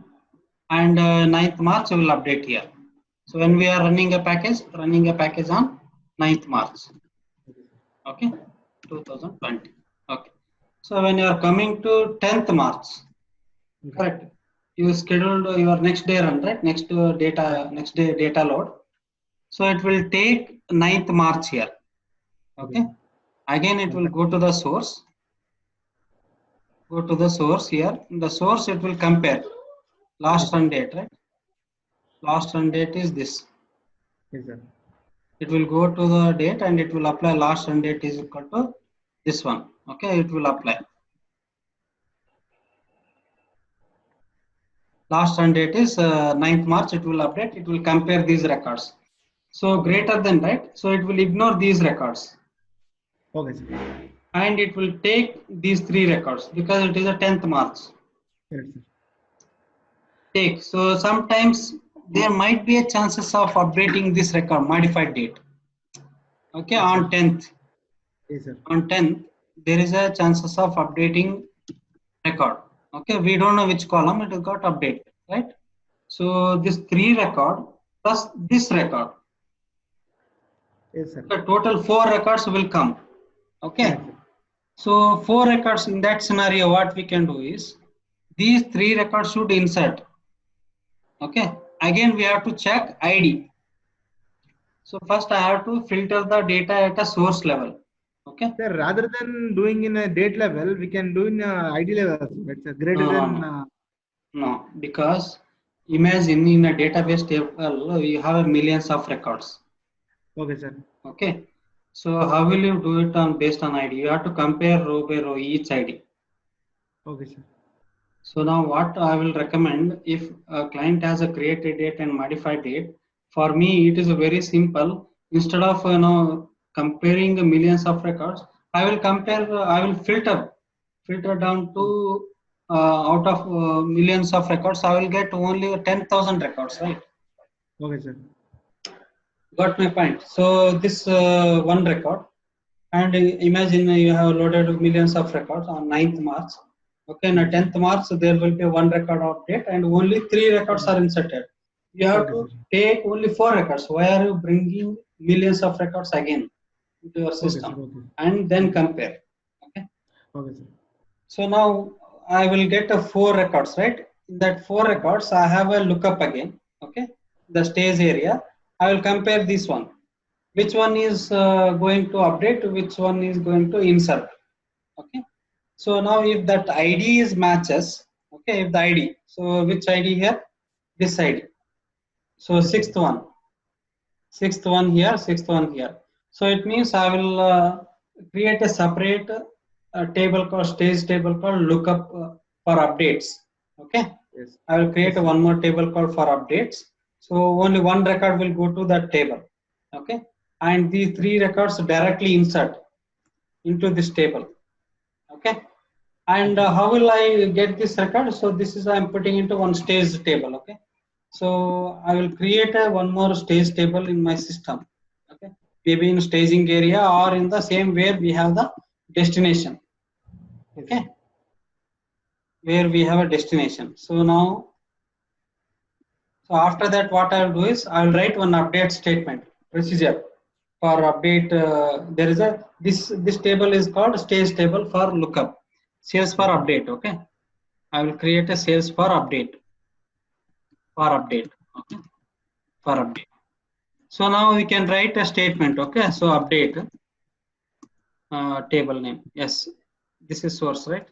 [SPEAKER 2] And 9th March we will update here. So when we are running a package on 9th March. Okay. 2020. Okay. So when you are coming to 10th March,
[SPEAKER 1] Okay.
[SPEAKER 2] correct? You scheduled your next day run, right? Next day data load. So it will take 9th March here. Okay. Again, it will go to the source. Go to the source here. In the source, it will compare last run date, right? Last run date is this.
[SPEAKER 1] Yes, sir.
[SPEAKER 2] It will go to the date and it will apply last run date is equal to this one. Okay, it will apply. Last run date is 9th March. It will update. It will compare these records. So greater than, right? So it will ignore these records.
[SPEAKER 1] Okay, sir.
[SPEAKER 2] And it will take these three records because it is a 10th March.
[SPEAKER 1] Correct, sir.
[SPEAKER 2] Take. So sometimes there might be a chances of updating this record, modified date. Okay,
[SPEAKER 1] Yes,
[SPEAKER 2] on
[SPEAKER 1] sir.
[SPEAKER 2] 10th.
[SPEAKER 1] Yes, sir.
[SPEAKER 2] On 10th, there is a chances of updating record. Okay, we don't know which column it got updated, right? So this three record plus this record.
[SPEAKER 1] Yes, sir.
[SPEAKER 2] The total 4 records will come. Okay.
[SPEAKER 1] Correct, sir.
[SPEAKER 2] So 4 records in that scenario, what we can do is these 3 records should insert. Okay. Again, we have to check ID. So first I have to filter the data at a source level. Okay.
[SPEAKER 1] Sir, rather than doing in a date level, we can do in a ID level. It's greater than.
[SPEAKER 2] No, because imagine in a database table you have millions of records.
[SPEAKER 1] Okay, sir.
[SPEAKER 2] Okay. So how will you do it on based on ID? You have to compare row by row each ID.
[SPEAKER 1] Okay, sir.
[SPEAKER 2] So now what I will recommend, if a client has a created date and modified date, for me it is very simple. Instead of comparing the millions of records, I will filter down to out of millions of records, I will get only 10,000 records, right?
[SPEAKER 1] Okay, sir.
[SPEAKER 2] Got my point. So this one record, And imagine you have loaded millions of records on 9th March. Okay, on 10th March there will be one record update and only 3 records are inserted. You have to take only 4 records. Why are you bringing millions of records again into your system? And then compare? Okay.
[SPEAKER 1] Okay, sir.
[SPEAKER 2] So now I will get a 4 records, right? In that 4 records I have a lookup again. Okay, the stage area. I will compare this one. Which one is going to update, which one is going to insert. Okay, so now if that id is matches, okay, if the id, so which id here, this id, so sixth one here, sixth one here. So it means I will create a separate table called stage table called lookup for updates. Okay,
[SPEAKER 1] Yes.
[SPEAKER 2] I will create one more table called for updates. So only one record will go to that table. Okay, and these 3 records directly insert into this table. Okay, and how will I get this record? So this is I am putting into one stage table. Okay, so I will create one more stage table in my system. Okay, maybe in staging area or in the same where we have the destination. Okay, where we have a destination. So now, so after that what I will do is I will write one update statement procedure for update. There is a this table is called stage table for lookup, sales for update. Okay, I will create a sales for update, okay, for update. So now we can write a statement. Okay, so update table name. Yes, this is source, right?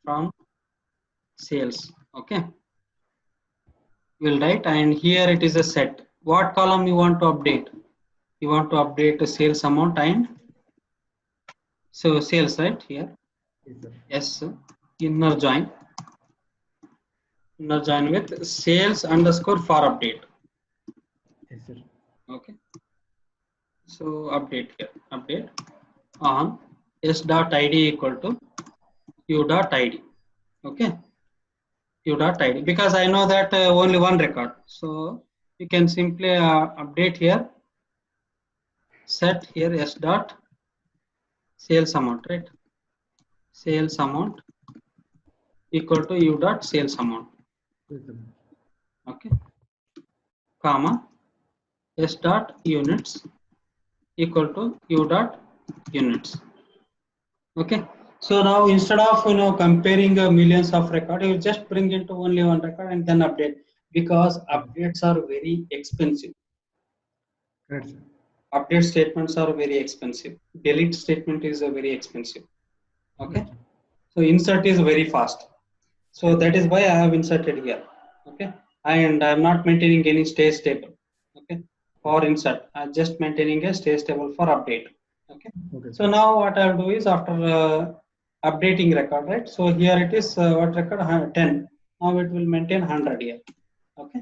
[SPEAKER 2] From sales. Okay, we'll write, and here it is a set. What column you want to update? You want to update the sales amount and so sales, right? Here. Yes, inner join with sales underscore for update.
[SPEAKER 1] Yes, sir.
[SPEAKER 2] Okay, so update here, update on s dot id equal to u dot id. Okay, u dot id, because I know that only one record, so you can simply update here, set here s dot sales amount, right? Sales amount equal to u dot sales amount. Okay, comma s dot units equal to u dot units. Okay, so now instead of comparing millions of records, you just bring into only one record and then update, because updates are very expensive.
[SPEAKER 1] Right, sir.
[SPEAKER 2] Update statements are very expensive. Delete statement is very expensive. Okay, so insert is very fast. So that is why I have inserted here. Okay, and I am not maintaining any stage table. Okay, for insert, I am just maintaining a stage table for update. Okay, so now what I'll do is after updating record, right? So here it is what record 10. Now it will maintain 100 here. Okay,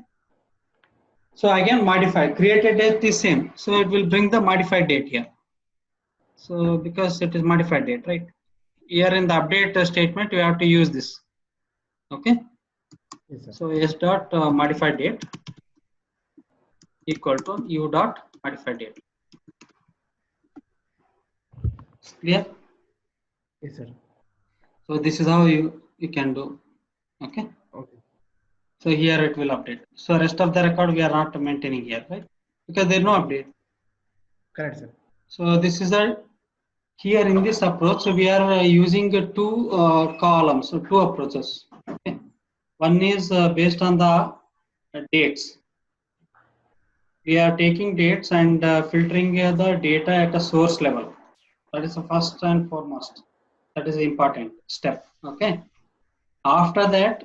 [SPEAKER 2] so again modify, created date is same, so it will bring the modified date here. So because it is modified date, right? Here in the update statement you have to use this. Okay, yes, so s dot modified date equal to u dot modified date. Clear?
[SPEAKER 1] Yes, sir.
[SPEAKER 2] So this is how you can do. Okay.
[SPEAKER 1] Okay.
[SPEAKER 2] So here it will update. So rest of the record we are not maintaining here, right? Because there is no update.
[SPEAKER 1] Correct, sir.
[SPEAKER 2] So this is a here in this approach, so we are using two columns, so two approaches. Okay. One is based on the dates. We are taking dates and filtering the data at a source level. That is the first and foremost. That is the important step. Okay. After that,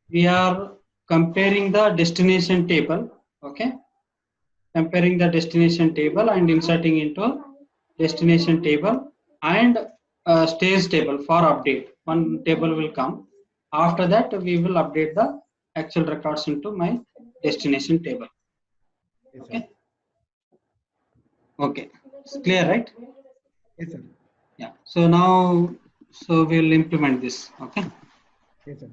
[SPEAKER 2] we are comparing the destination table. Okay. Comparing the destination table and inserting into destination table and stage table for update. One table will come. After that, we will update the actual records into my destination table. Okay. Okay. It's clear, right?
[SPEAKER 1] Yes, sir.
[SPEAKER 2] Yeah. So now, so we'll implement this. Okay.
[SPEAKER 1] Yes, sir.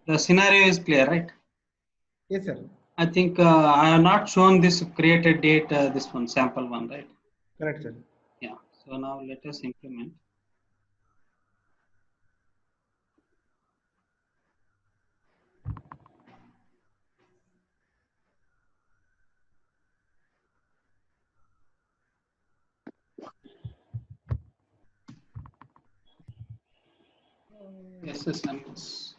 [SPEAKER 2] The scenario is clear, right?
[SPEAKER 1] Yes, sir.
[SPEAKER 2] I think I have not shown this created date, this one, sample one, right?
[SPEAKER 1] Correct, sir.
[SPEAKER 2] Yeah. So So now let us implement. SSMS.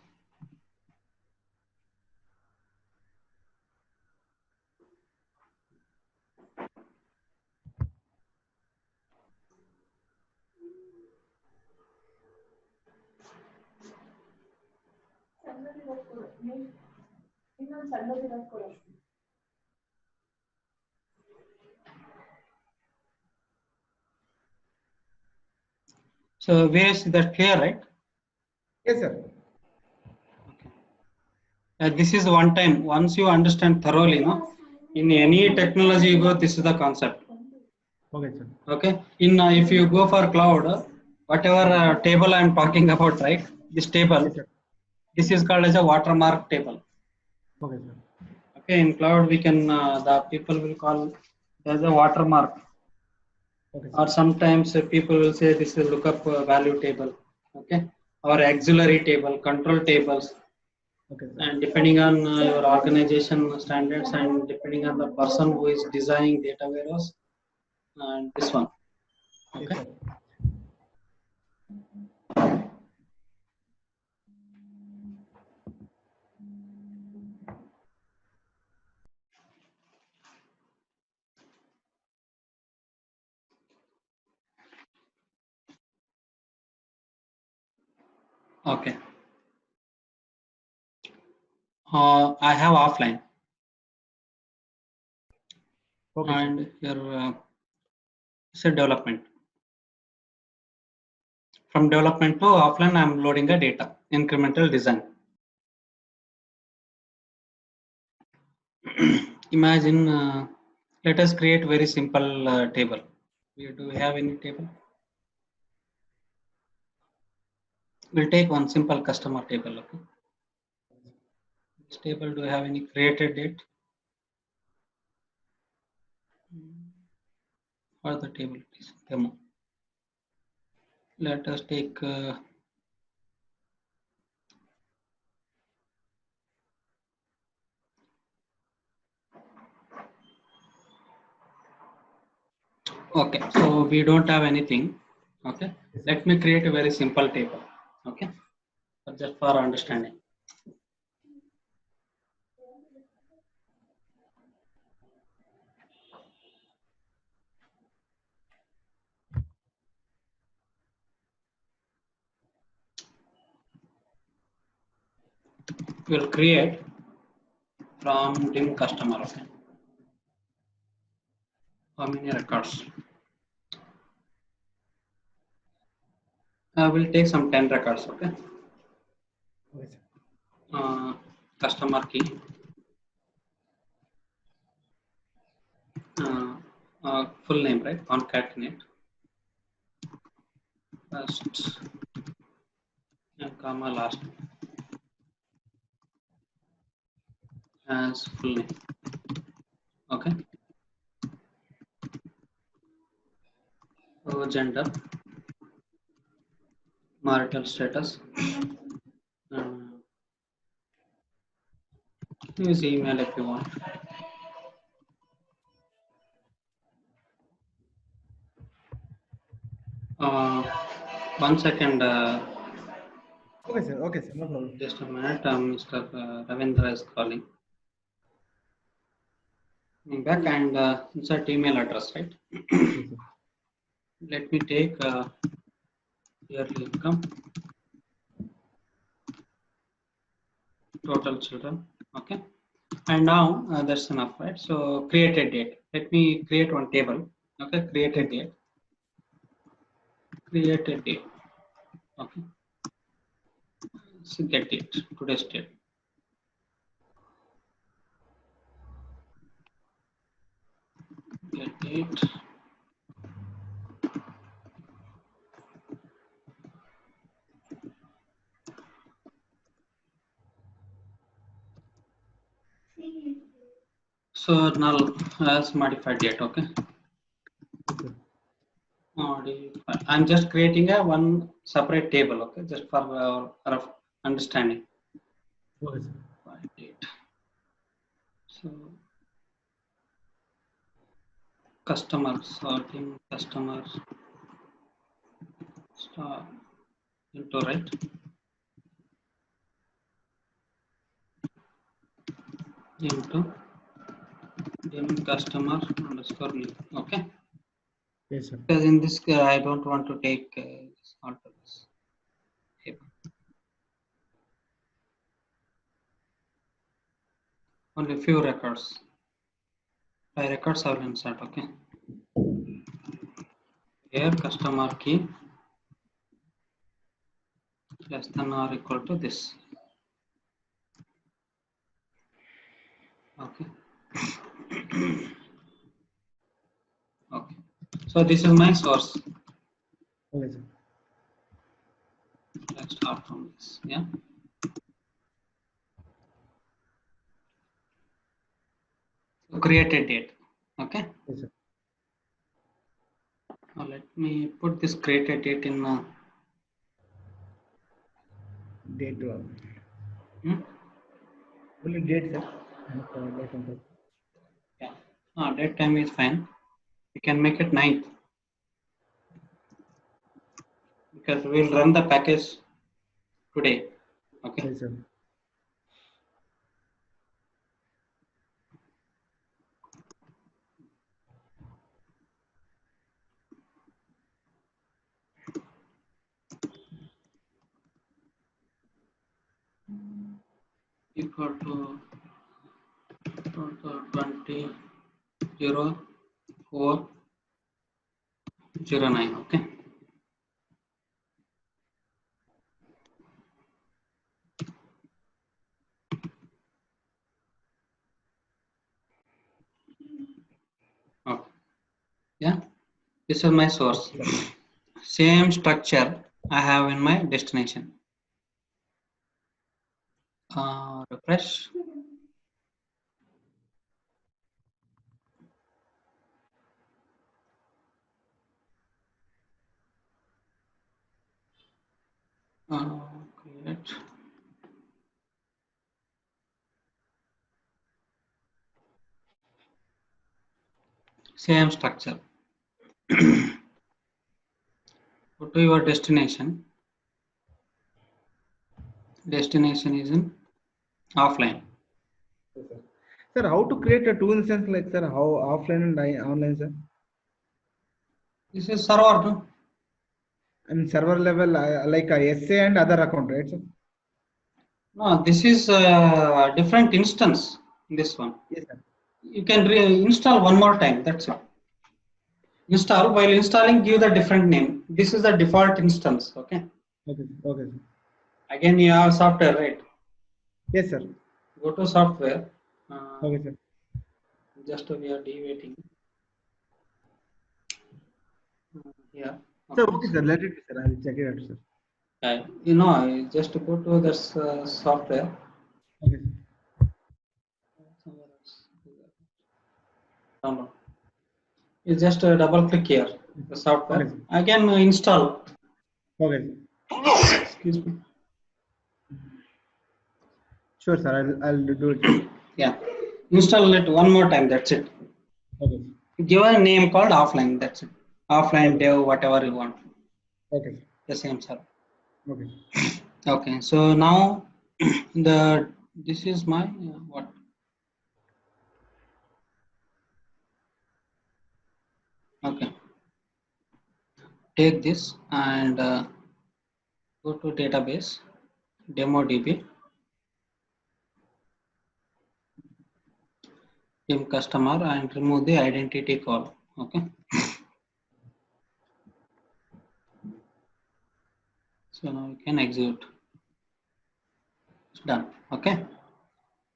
[SPEAKER 2] So where is that clear, right?
[SPEAKER 1] Yes, sir.
[SPEAKER 2] This is one time. Once you understand thoroughly, no, in any technology you go, this is the concept.
[SPEAKER 1] Okay, sir.
[SPEAKER 2] Okay. In if you go for cloud, whatever table I am talking about, right? This table,
[SPEAKER 1] Yes, sir.
[SPEAKER 2] this is called as a watermark table.
[SPEAKER 1] Okay, sir.
[SPEAKER 2] Okay. In cloud, we can the people will call as a watermark,
[SPEAKER 1] Okay,
[SPEAKER 2] or
[SPEAKER 1] sir.
[SPEAKER 2] sometimes people will say this is lookup value table. Okay. Or auxiliary table, control tables.
[SPEAKER 1] Okay, sir.
[SPEAKER 2] And depending on your organization standards and depending on the person who is designing data warehouse, and this one.
[SPEAKER 1] Yes,
[SPEAKER 2] Okay.
[SPEAKER 1] sir.
[SPEAKER 2] Okay. I have offline
[SPEAKER 1] Okay, sir.
[SPEAKER 2] and here say development. From development to offline, I'm loading the data, incremental design. Imagine, let us create very simple table. Do we have any table? We'll take one simple customer table. Okay. This table, do we have any created date? Or the table is demo. Let us take okay, so we don't have anything. Okay,
[SPEAKER 1] Yes, sir.
[SPEAKER 2] let me create a very simple table. Okay, just for understanding. We'll create from dim customer. Okay, how many records? We'll take some 10 records. Okay,
[SPEAKER 1] Okay, sir.
[SPEAKER 2] customer key. Full name, right? Concatenate first and comma last as full name. Okay. So gender, marital status, use email if you want. Uh, 1 second.
[SPEAKER 1] Okay, sir. Okay, sir. No problem.
[SPEAKER 2] Just a minute. Mr. Ravindra is calling me back and insert email address, right?
[SPEAKER 1] Yes, sir.
[SPEAKER 2] Let me take yearly income, total children. Okay. And now that's enough, right? So created date. Let me create one table. Okay. Created date. Created date. Okay. So get date. Today's date. Get date. So null as modified date. Okay.
[SPEAKER 1] Yes, sir.
[SPEAKER 2] Modified I'm just creating a one separate table, okay, just for rough understanding.
[SPEAKER 1] Okay, sir.
[SPEAKER 2] By date. So customer sorting customer star into right into dim customer underscore new. Okay.
[SPEAKER 1] Yes, sir.
[SPEAKER 2] Because in this I don't want to take alter this table. Only few records. By records I will insert. Okay. Here customer key less than or equal to this. Okay. Okay. So this is my source.
[SPEAKER 1] Okay, sir.
[SPEAKER 2] Let's start from this. Yeah. So create a date. Okay.
[SPEAKER 1] Yes, sir.
[SPEAKER 2] Now let me put this create a date in.
[SPEAKER 1] Date.
[SPEAKER 2] Hmm?
[SPEAKER 1] Only date, sir. Not, date and time.
[SPEAKER 2] Yeah. Date time is fine. We can make it 9th because we'll run the package today. Okay.
[SPEAKER 1] Yes, sir.
[SPEAKER 2] Equal to 20 0 4 0 9. Okay. Okay. Yeah. This is my source. Same structure I have in my destination. Refresh. Create. Same structure. Go to your destination. Destination is in offline.
[SPEAKER 1] Yes, sir. Sir, how to create a two instance like, sir, how offline and online, sir?
[SPEAKER 2] This is server. No?
[SPEAKER 1] And server level, like a SA and other account, right, sir?
[SPEAKER 2] No, this is a different instance. This one.
[SPEAKER 1] Yes, sir.
[SPEAKER 2] You can install one more time. That's it. Install. While installing, give the different name. This is the default instance. Okay.
[SPEAKER 1] Okay, okay, sir.
[SPEAKER 2] Again, you have software, right?
[SPEAKER 1] Yes, sir.
[SPEAKER 2] Go to software.
[SPEAKER 1] Okay, sir.
[SPEAKER 2] Just we are deviating. Here.
[SPEAKER 1] So, okay, sir. Let it be, sir. I will check it out, sir.
[SPEAKER 2] You know, just go to this software.
[SPEAKER 1] Okay.
[SPEAKER 2] Download. You just double click here, the software.
[SPEAKER 1] Okay, sir.
[SPEAKER 2] Again, install.
[SPEAKER 1] Okay.
[SPEAKER 2] Excuse me.
[SPEAKER 1] Sure, sir. I'll do it.
[SPEAKER 2] Yeah. Install it one more time. That's it.
[SPEAKER 1] Okay.
[SPEAKER 2] Give a name called offline. That's it. Offline
[SPEAKER 1] Okay.
[SPEAKER 2] dev, whatever you want.
[SPEAKER 1] Okay.
[SPEAKER 2] The same server.
[SPEAKER 1] Okay.
[SPEAKER 2] Okay. So now this is my what? Okay. Take this and go to database, DemoDB, dim customer, and remove the identity call. Okay. So now you can execute. It's done. Okay.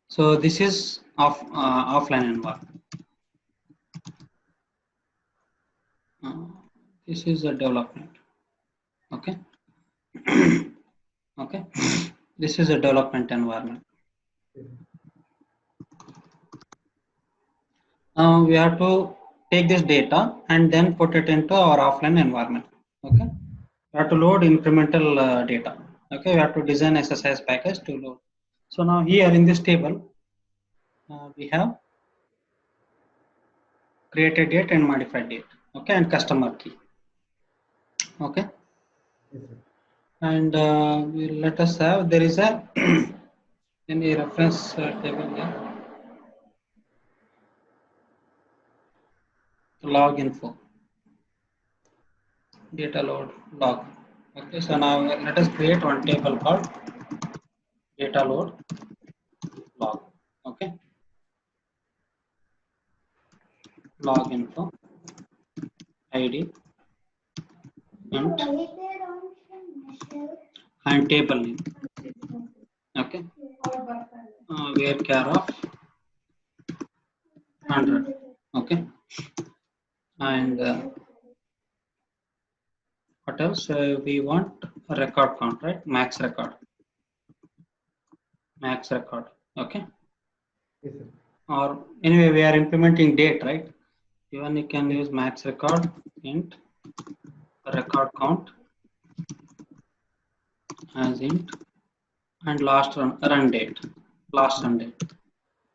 [SPEAKER 2] So this is offline environment. This is a development. Okay. Okay. This is a development environment. Now we have to take this data and then put it into our offline environment. Okay, we have to load incremental data. Okay, we have to design SSIS package to load. So now here in this table, we have created date and modified date. Okay, and customer key. Okay,
[SPEAKER 1] Yes, sir.
[SPEAKER 2] and let us have, there is a any reference table here. Log info, data load log. Okay, so now let us create one table called data load log. Okay, log info, ID, and table name. Okay, where care of 100. Okay, and what else? We want a record count, right? Max record. Okay,
[SPEAKER 1] Yes, sir.
[SPEAKER 2] or anyway we are implementing date, right? Even you can use max record int record count as int and last run date.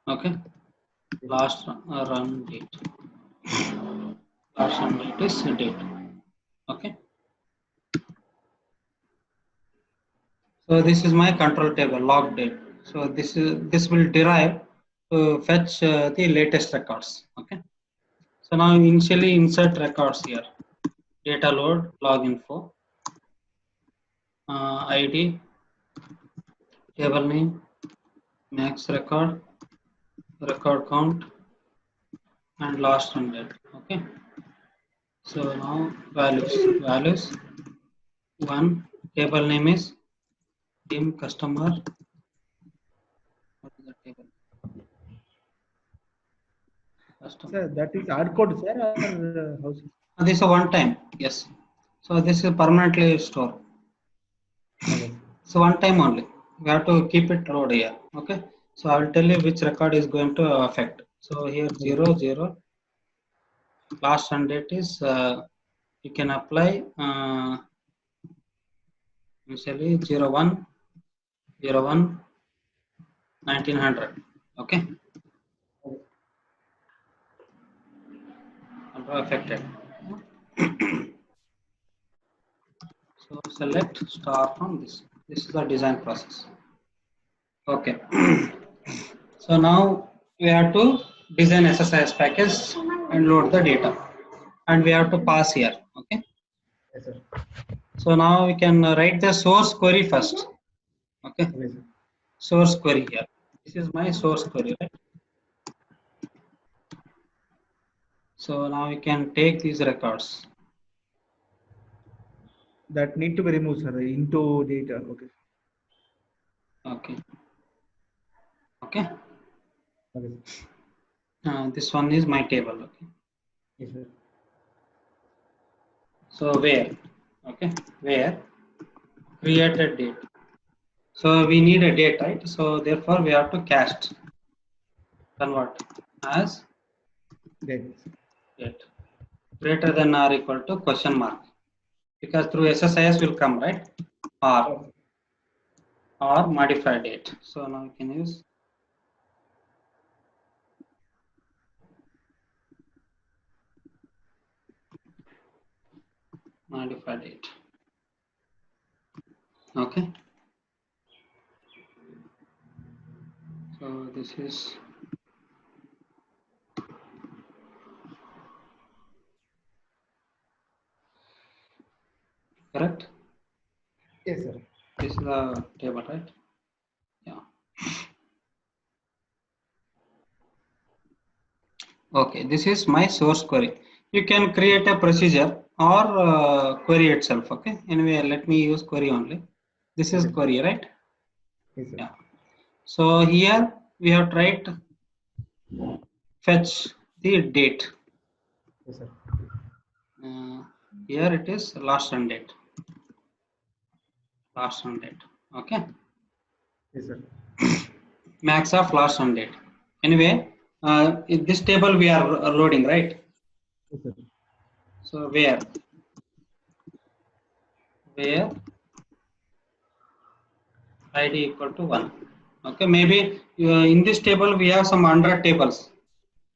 [SPEAKER 2] Okay, last run date. Last run date is date. Okay, so this is my control table log date. So this will derive to fetch the latest records. Okay, so now initially insert records here. Data load log info, ID, table name, max record, record count, and last run date. Okay, so now values one, table name is team customer. What is the table? Customer.
[SPEAKER 1] Sir, that is hard code, sir, or how, sir?
[SPEAKER 2] This is a one time, yes. So this is permanently stored.
[SPEAKER 1] Okay.
[SPEAKER 2] So one time only. We have to keep it load here. Okay. So I will tell you which record is going to affect. So here 0, last run date is you can apply initially 01, 1900. Okay. Affected. So select star from this. This is the design process. Okay. So now we have to design SSIS package and load the data, and we have to pass here. Okay.
[SPEAKER 1] Yes, sir.
[SPEAKER 2] So now we can write the source query first. Okay.
[SPEAKER 1] Okay, sir.
[SPEAKER 2] Source query here. This is my source query, right? So now we can take these records.
[SPEAKER 1] That need to be removed, sir, into data. Okay.
[SPEAKER 2] Okay. Okay.
[SPEAKER 1] Okay, sir.
[SPEAKER 2] This one is my table. Okay.
[SPEAKER 1] Yes, sir.
[SPEAKER 2] So where? Okay. Where created date. So we need a date, right? So therefore we have to cast, convert as
[SPEAKER 1] Date.
[SPEAKER 2] date greater than or equal to question mark, because through SSIS will come, right? Or modify date. So now we can use modify date. Okay. So this is correct.
[SPEAKER 1] Yes, sir.
[SPEAKER 2] This is the table, right? Yeah. Okay, this is my source query. You can create a procedure or query itself. Okay. Anyway, let me use query only. This is
[SPEAKER 1] Okay.
[SPEAKER 2] query, right?
[SPEAKER 1] Yes, sir.
[SPEAKER 2] Yeah. So here we have tried fetch the date.
[SPEAKER 1] Yes, sir.
[SPEAKER 2] Here it is last run date. Last run date. Okay.
[SPEAKER 1] Yes, sir.
[SPEAKER 2] Max of last run date. Anyway, in this table we are loading, right?
[SPEAKER 1] Yes, sir.
[SPEAKER 2] So where where id equal to 1. Okay, maybe in this table we have some 100 tables.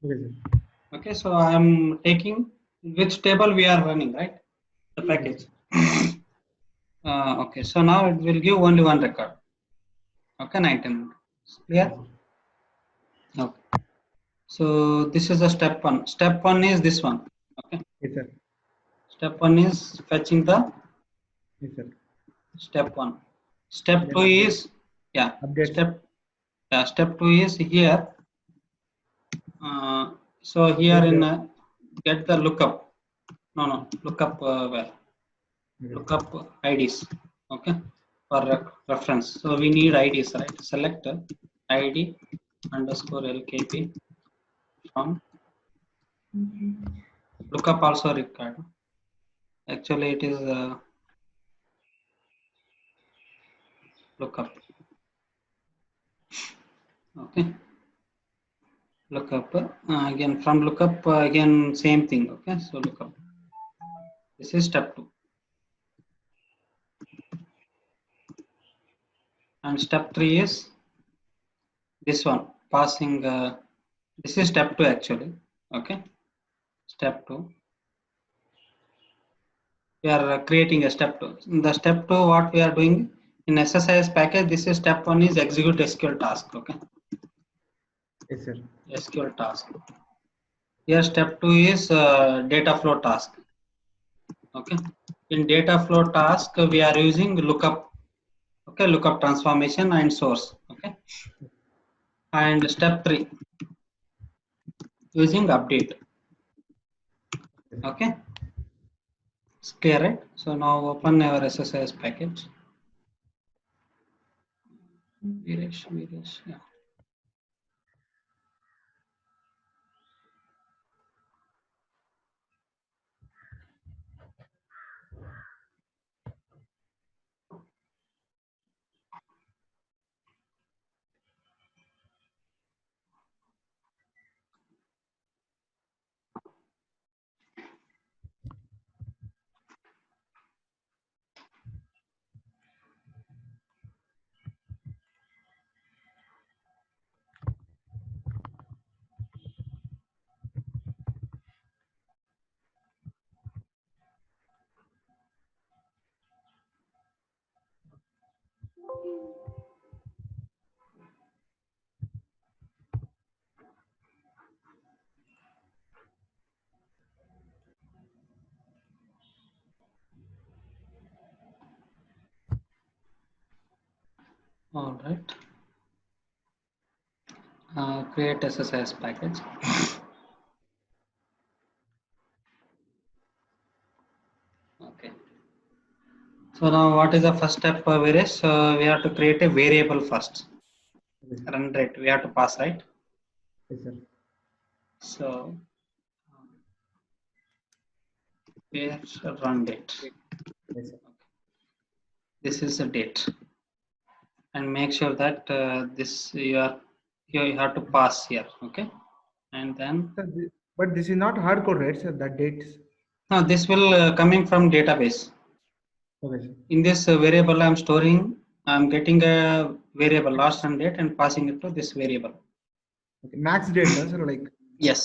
[SPEAKER 1] Okay, sir.
[SPEAKER 2] Okay, so I am taking which table we are running, right? The package. Okay, so now it will give only one record. Okay, 19. Clear? Okay. So this is a step one. Step one is this one. Okay.
[SPEAKER 1] Yes, sir.
[SPEAKER 2] Step one is fetching the
[SPEAKER 1] Yes, sir.
[SPEAKER 2] step one. Step
[SPEAKER 1] Then
[SPEAKER 2] two
[SPEAKER 1] update.
[SPEAKER 2] is
[SPEAKER 1] Updates.
[SPEAKER 2] step two is here. So here in get the lookup. No, lookup where? Lookup IDs. Okay, for reference. So we need IDs, right? Select ID underscore LKP from lookup also required. Actually, it is lookup. Okay, lookup again from lookup again same thing. Okay, so lookup. This is step two, and step three is this one passing. This is step two actually. Okay, step two. We are creating a step two. In the step two, what we are doing in SSIS package, this is step one is execute SQL task. Okay,
[SPEAKER 1] Yes, sir.
[SPEAKER 2] SQL task. Here step two is data flow task. Okay, in data flow task we are using lookup. Okay, lookup transformation and source. Okay, and step three using update. Okay, it's clear, right? So now open our SSIS package. Viresh, yeah. All right. Create SSIS package. Okay. So now what is the first step, Viresh? We have to create a variable first.
[SPEAKER 1] Yes, sir.
[SPEAKER 2] Run rate. We have to pass, right?
[SPEAKER 1] Yes, sir.
[SPEAKER 2] So where's run date?
[SPEAKER 1] Yes, sir.
[SPEAKER 2] This is the date, and make sure that this you have to pass here. Okay, and then
[SPEAKER 1] Sir, but this is not hard code, right, sir? That dates.
[SPEAKER 2] now this will coming from database.
[SPEAKER 1] Okay, sir.
[SPEAKER 2] In this variable I'm storing, I'm getting a variable last run date and passing it to this variable.
[SPEAKER 1] Okay. Max date, no, sir? Like.
[SPEAKER 2] Yes.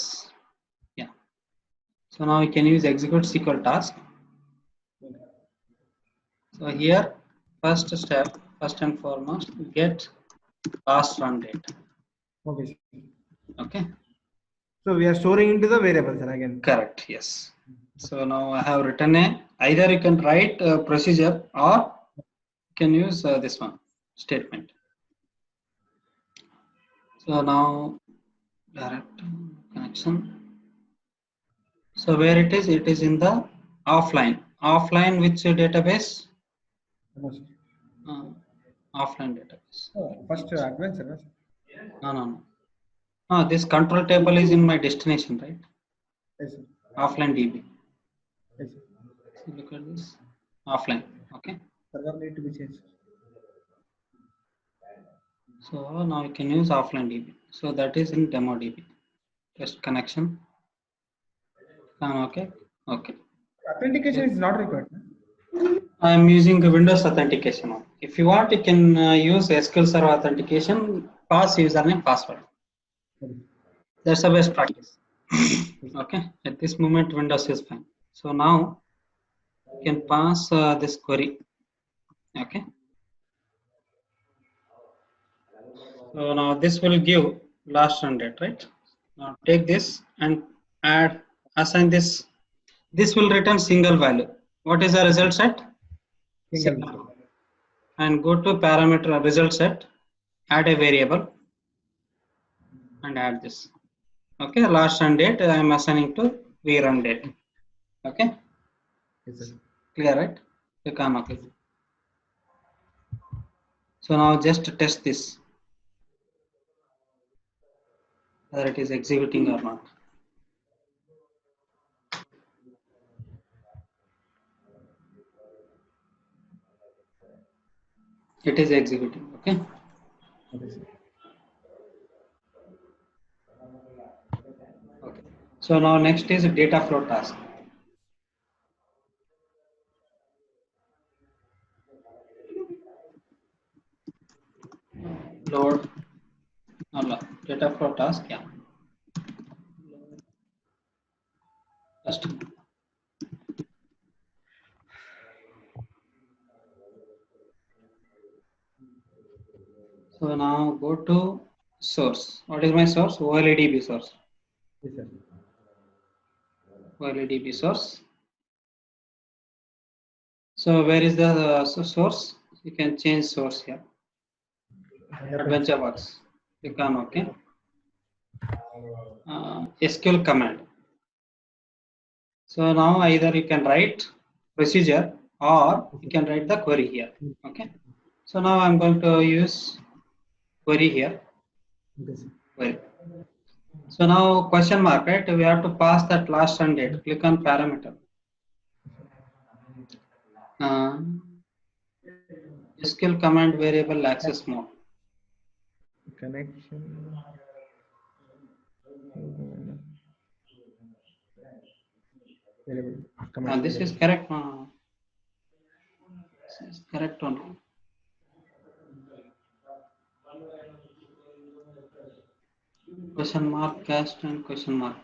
[SPEAKER 2] Yeah. So now we can use execute SQL task. So here, first step, first and foremost, get last run date.
[SPEAKER 1] Okay, sir.
[SPEAKER 2] Okay.
[SPEAKER 1] So we are storing into the variable, sir, again.
[SPEAKER 2] Correct. Yes. So now I have written either you can write a procedure or you can use this one statement. So now direct connection. So where it is in the offline. Offline which database?
[SPEAKER 1] No, sir.
[SPEAKER 2] Offline database.
[SPEAKER 1] First advanced, sir.
[SPEAKER 2] No. This control table is in my destination, right?
[SPEAKER 1] Yes, sir.
[SPEAKER 2] Offline DB.
[SPEAKER 1] Yes, sir.
[SPEAKER 2] So look at this. Offline. Okay.
[SPEAKER 1] Server need to be changed.
[SPEAKER 2] So now you can use offline DB. So that is in demo DB. Test connection. Okay. Okay.
[SPEAKER 1] Authentication is not required.
[SPEAKER 2] I'm using the Windows authentication one. If you want, you can use SQL Server authentication, pass username, password. That's the best practice. Okay, at this moment, Windows is fine. So now you can pass this query. Okay. So now this will give last run date, right? Now take this and add, assign this. This will return single value. What is the result set? Single. And go to parameter result set, add a variable and add this. Okay, last run date I am assigning to v run date. Okay.
[SPEAKER 1] Yes,
[SPEAKER 2] Clear, right? Click on OK. So now just test this, whether it is executing or not. It is executing. Okay. Okay. So now next is data flow task. Load data flow task. Yeah. Just so now go to source. What is my source? OLEDB source.
[SPEAKER 1] Yes, sir.
[SPEAKER 2] OLEDB source. So where is the source? You can change source here. AdventureWorks. Click on OK. SQL command. So now either you can write procedure or you can write the query here. Okay. So now I'm going to use query here. Query. So now question mark, right? We have to pass that last run date. Click on parameter. SQL command variable access mode.
[SPEAKER 1] Connection.
[SPEAKER 2] This is correct. This is correct only. Question mark, cast and question mark.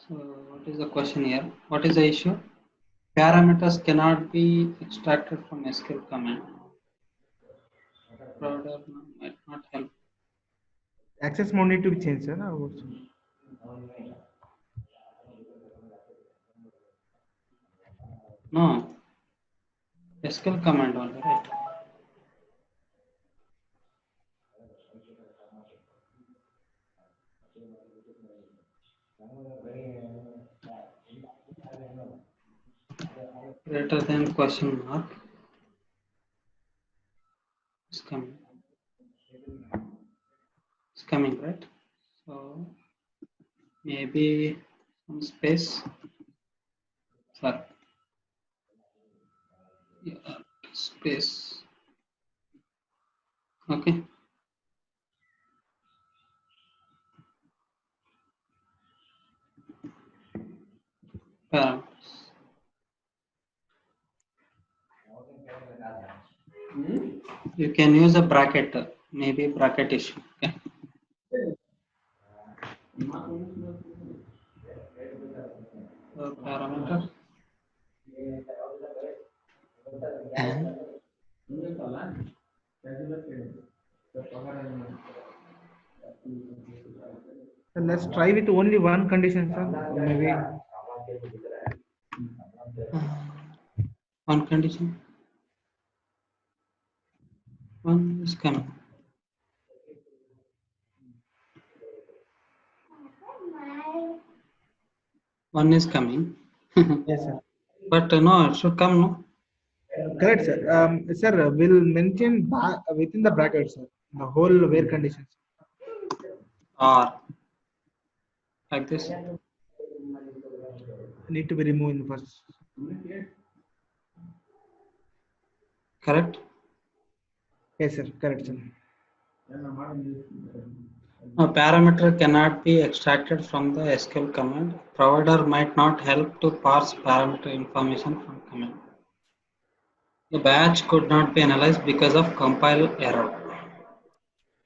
[SPEAKER 2] So what is the question here? What is the issue? Parameters cannot be extracted from SQL command. Provider might not help.
[SPEAKER 1] Access mode need to be changed, sir.
[SPEAKER 2] No. SQL command only, right? Greater than question mark. It's coming. It's coming, right? So maybe some space. Sorry. Yeah, space. Okay. Parameters. You can use a bracket, maybe bracket issue. Okay. So parameter. And
[SPEAKER 1] let's try with only one condition, sir. Maybe
[SPEAKER 2] one condition. One is coming. One is coming.
[SPEAKER 1] yes, sir.
[SPEAKER 2] But no, it should come, no?
[SPEAKER 1] Correct, sir. Sir, we'll mention within the brackets, sir, the whole where conditions.
[SPEAKER 2] Or like this.
[SPEAKER 1] Need to be removed in first.
[SPEAKER 2] Correct?
[SPEAKER 1] Yes, sir. Correct, sir.
[SPEAKER 2] A parameter cannot be extracted from the SQL command. Provider might not help to parse parameter information from command. The batch could not be analyzed because of compile error.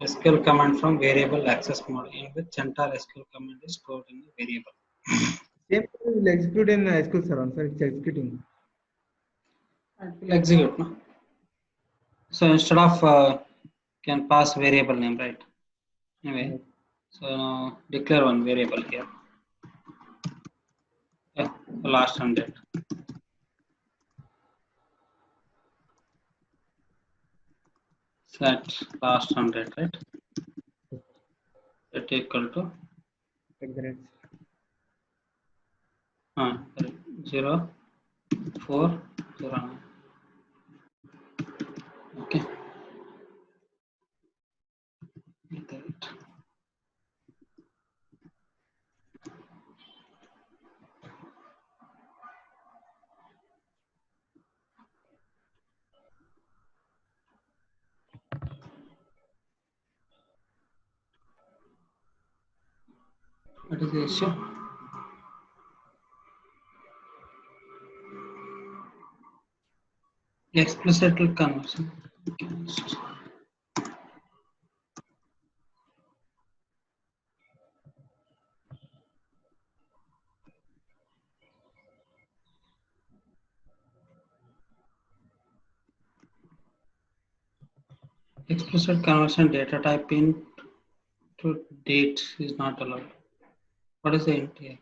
[SPEAKER 2] SQL command from variable access mode, in which entire SQL command is stored in a variable.
[SPEAKER 1] Same will execute in SQL Server, sir. It's executing.
[SPEAKER 2] It will execute, no? So instead of can pass variable name, right? Anyway,
[SPEAKER 1] Right.
[SPEAKER 2] so now declare one variable here. Yeah, the last 100. Set last 100, right? That equal to
[SPEAKER 1] Like the rest.
[SPEAKER 2] 0, 4, 0, 9. Okay. Get it. What is the issue? Explicit conversion. Explicit conversion data type into date is not allowed. What is the int here?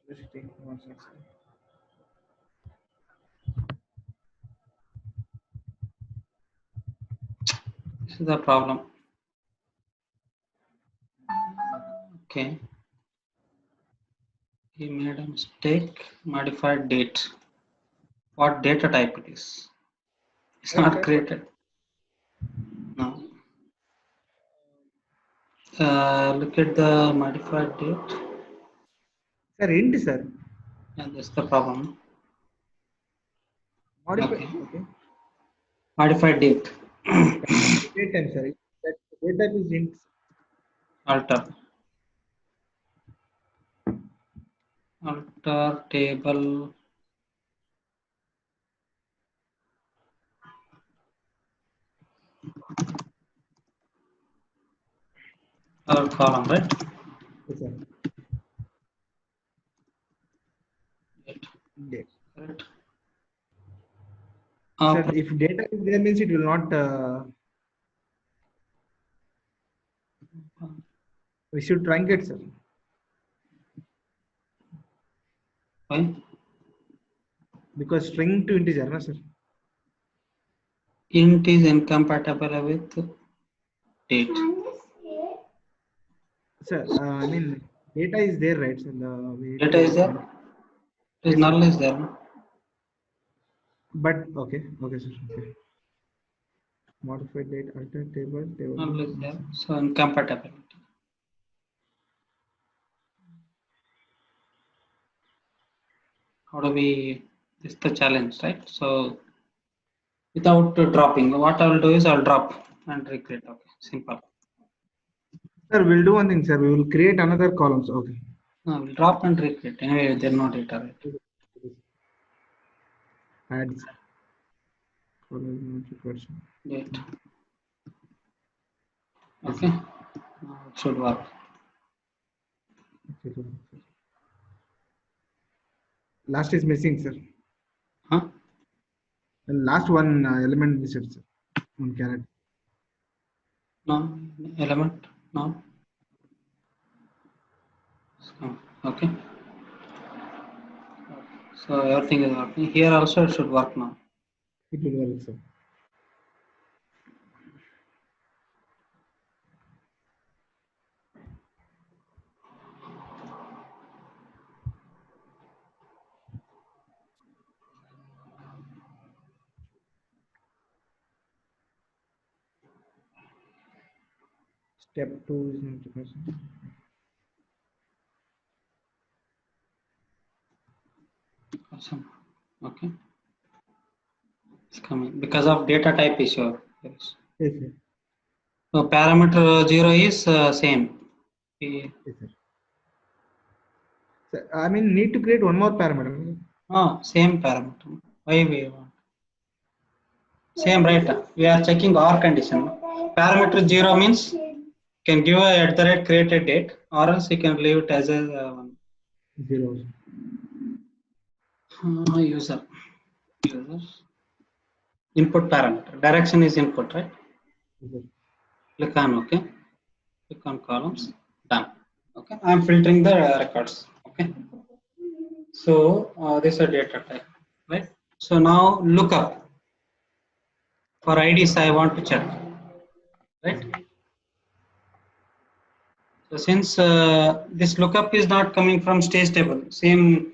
[SPEAKER 1] Let's take 1 second.
[SPEAKER 2] This is the problem. Okay. He made a mistake. Modified date. What data type it is? It's not created. No. Look at the modified date.
[SPEAKER 1] Sir, int, sir.
[SPEAKER 2] Yeah, that's the problem.
[SPEAKER 1] Modify.
[SPEAKER 2] Okay.
[SPEAKER 1] Okay.
[SPEAKER 2] Modified date.
[SPEAKER 1] Date time, sir. That date type is int.
[SPEAKER 2] Alter. Alter table. Or column, right?
[SPEAKER 1] Yes, sir.
[SPEAKER 2] Date.
[SPEAKER 1] Date.
[SPEAKER 2] Correct.
[SPEAKER 1] Sir, if data is there means it will not. We should truncate, sir.
[SPEAKER 2] Why?
[SPEAKER 1] Because string to integer, no, sir.
[SPEAKER 2] Int is incompatible with date.
[SPEAKER 1] Sir, I mean, data is there, right? So we
[SPEAKER 2] Data
[SPEAKER 1] to
[SPEAKER 2] is there. Is
[SPEAKER 1] yes,
[SPEAKER 2] null
[SPEAKER 1] sir.
[SPEAKER 2] is there. No?
[SPEAKER 1] But okay, sir. Okay. Modified date, alter table.
[SPEAKER 2] Null is there. So incompatibility. How do we? This is the challenge, right? So without dropping, what I will do is I'll drop and recreate. Okay, simple.
[SPEAKER 1] Sir, we'll do one thing, sir. We will create another columns. Okay.
[SPEAKER 2] No, we'll drop and recreate. Anyway, they're not data, right?
[SPEAKER 1] Add column question.
[SPEAKER 2] Date. Okay. Now it should work.
[SPEAKER 1] Last is missing, sir.
[SPEAKER 2] Huh?
[SPEAKER 1] And last one element missing, sir. One character.
[SPEAKER 2] No element. No. Okay. So everything is working. Here also it should work now.
[SPEAKER 1] It will work, sir. Step 2 is notification.
[SPEAKER 2] Awesome. Okay. It's coming because of data type issue. Yes.
[SPEAKER 1] Yes, sir.
[SPEAKER 2] So parameter 0 is same.
[SPEAKER 1] Yes, sir. Sir, I mean, need to create one more parameter.
[SPEAKER 2] Oh, same parameter. Why we want? Same, right? We are checking or condition. Parameter 0 means can give a at the rate created date, or else you can leave it as a
[SPEAKER 1] Zero.
[SPEAKER 2] User input parameter. Direction is input, right?
[SPEAKER 1] Okay.
[SPEAKER 2] Click on OK. Click on columns. Done. Okay. I am filtering the records. Okay. So this is a data type, right? So now lookup for IDs I want to check, right? So since this lookup is not coming from stage table, same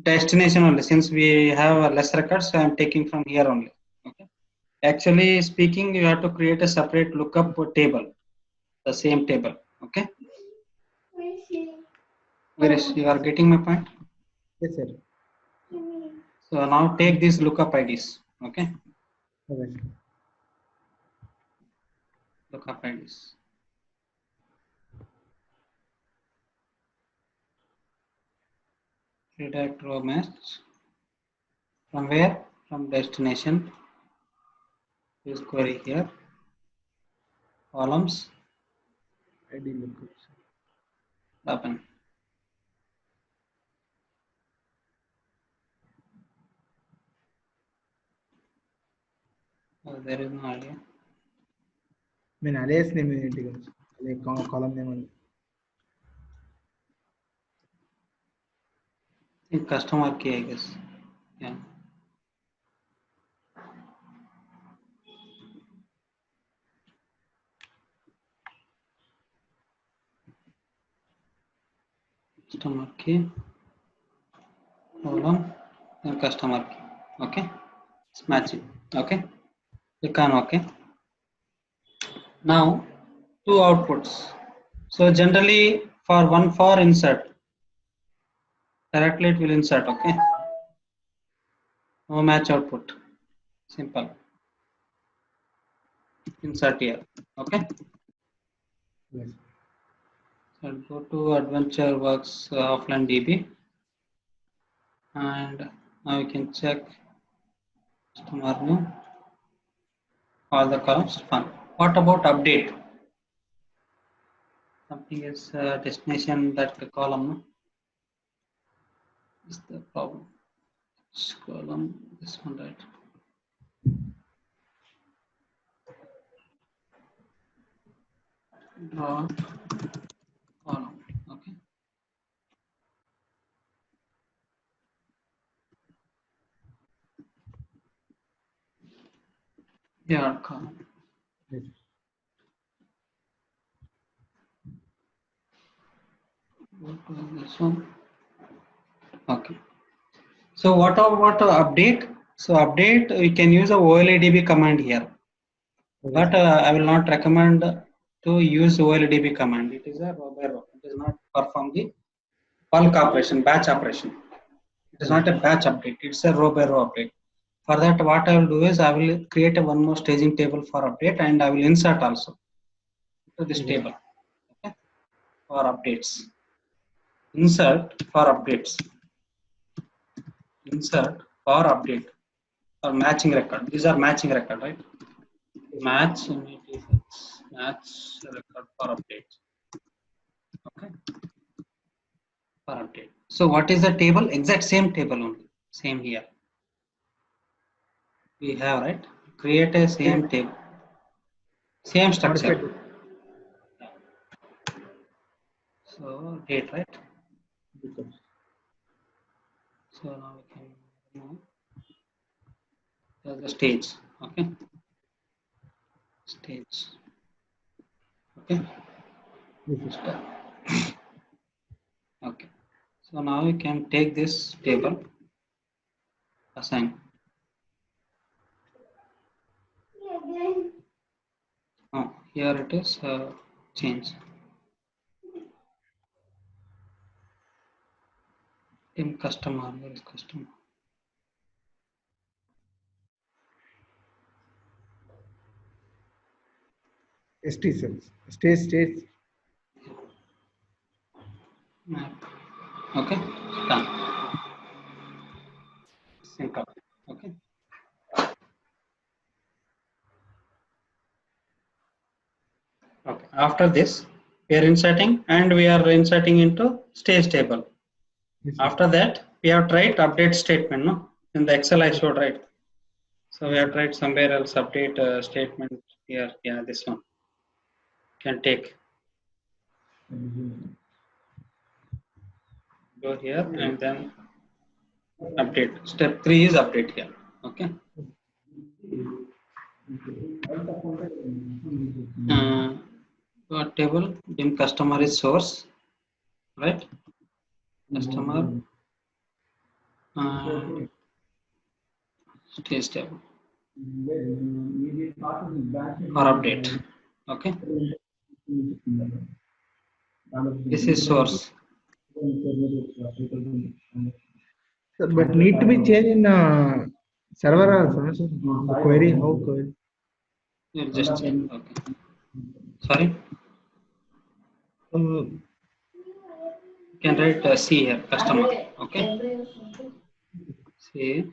[SPEAKER 2] destination only. Since we have less records, so I am taking from here only. Okay. Actually speaking, you have to create a separate lookup table, the same table. Okay. Where is you are getting my point?
[SPEAKER 1] Yes, sir.
[SPEAKER 2] So now take these lookup IDs. Okay.
[SPEAKER 1] Okay.
[SPEAKER 2] Lookup IDs. Redirect row match. From where? From destination. Use query here. Columns.
[SPEAKER 1] ID lookup.
[SPEAKER 2] Open. Oh, there is no idea.
[SPEAKER 1] I mean, alias name ఏంటి గురించి like column name only.
[SPEAKER 2] I think customer key, I guess. Yeah. Customer key. Column. Then customer key. Okay. It's matching. Okay. Click on OK. Now two outputs. So generally for insert, directly it will insert. Okay. No match output. Simple. Insert here. Okay.
[SPEAKER 1] Yes.
[SPEAKER 2] So I'll go to AdventureWorks offline DB, and now you can check customer name, all the columns. Fun. What about update? Something is destination that column. No? Is the problem? This column, this one, right? Draw column. Okay. Yeah, column.
[SPEAKER 1] Yes.
[SPEAKER 2] Go to this one. Okay. So what about update? So update, we can use a OLEDB command here,
[SPEAKER 1] Okay.
[SPEAKER 2] but I will not recommend to use OLEDB command. It is a robot. It does not perform the bulk operation, batch operation. It is not a batch update. It's a row by row update. For that, what I will do is I will create a one more staging table for update, and I will insert also to this table. Okay, for updates. Insert for updates. Insert for update or matching record. These are matching record, right? Match record for update. Okay, for update. So what is the table? Exact same table only. Same here. We have, right? Create a same table. Same structure. So date, right? So now we can move the stage. Okay. Stage. Okay. Okay. So now we can take this table, assign. Oh, here it is. Change. In customer, where is customer?
[SPEAKER 1] ST cells. Stage.
[SPEAKER 2] Map. Okay. Done. Simple. Okay. Okay. After this, we are inserting and we are inserting into stage table.
[SPEAKER 1] Yes, sir.
[SPEAKER 2] After that, we have tried update statement. No, in the Excel I showed, right. So we have tried somewhere else update statement here. Yeah, this one can take. Go here and then update. Step 3 is update here. Okay. Table dim customer is source, right? Customer stage table or update. Okay. This is source.
[SPEAKER 1] Sir, but need to be changed in server also, no, sir? The query, how query?
[SPEAKER 2] You'll just change. Okay. Sorry.
[SPEAKER 1] Uh,
[SPEAKER 2] You can write C here, customer. Okay. C.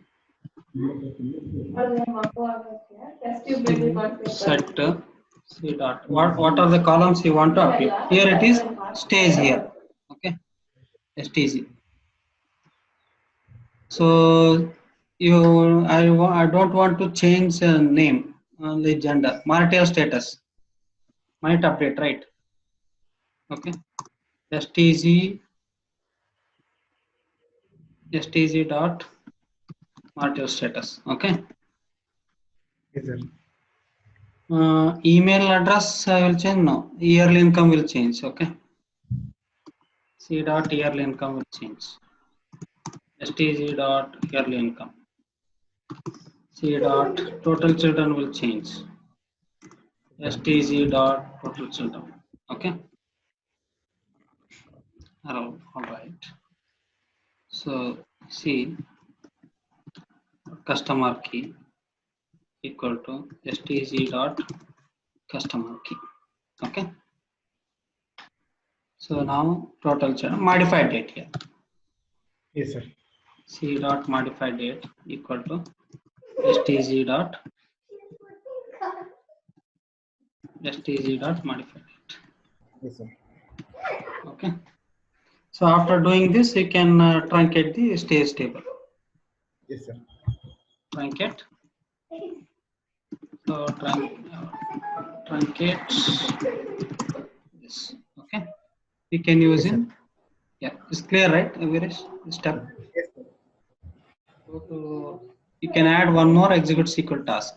[SPEAKER 2] Set C dot. What are the columns you want to update? Here it is stage here. Okay. STG. So I don't want to change name, only gender, marital status. Might update, right? Okay. STG dot marital status. Okay.
[SPEAKER 1] yes, sir.
[SPEAKER 2] Email address I will change. No, yearly income will change. Okay. C dot yearly income will change. STG dot yearly income. C dot total children will change. STG dot total children. Okay. All right. So C customer key equal to STG dot customer key. Okay. So now total children modified date here.
[SPEAKER 1] Yes, sir.
[SPEAKER 2] C dot modified date equal to STG dot modified date.
[SPEAKER 1] Yes, sir.
[SPEAKER 2] Okay. So after doing this, you can truncate the stage table.
[SPEAKER 1] Yes, sir.
[SPEAKER 2] Truncate. So truncate this. Okay. We can use
[SPEAKER 1] Yes, sir.
[SPEAKER 2] in. Yeah, it's clear, right? Various step.
[SPEAKER 1] Yes, sir.
[SPEAKER 2] So you can add one more execute SQL task.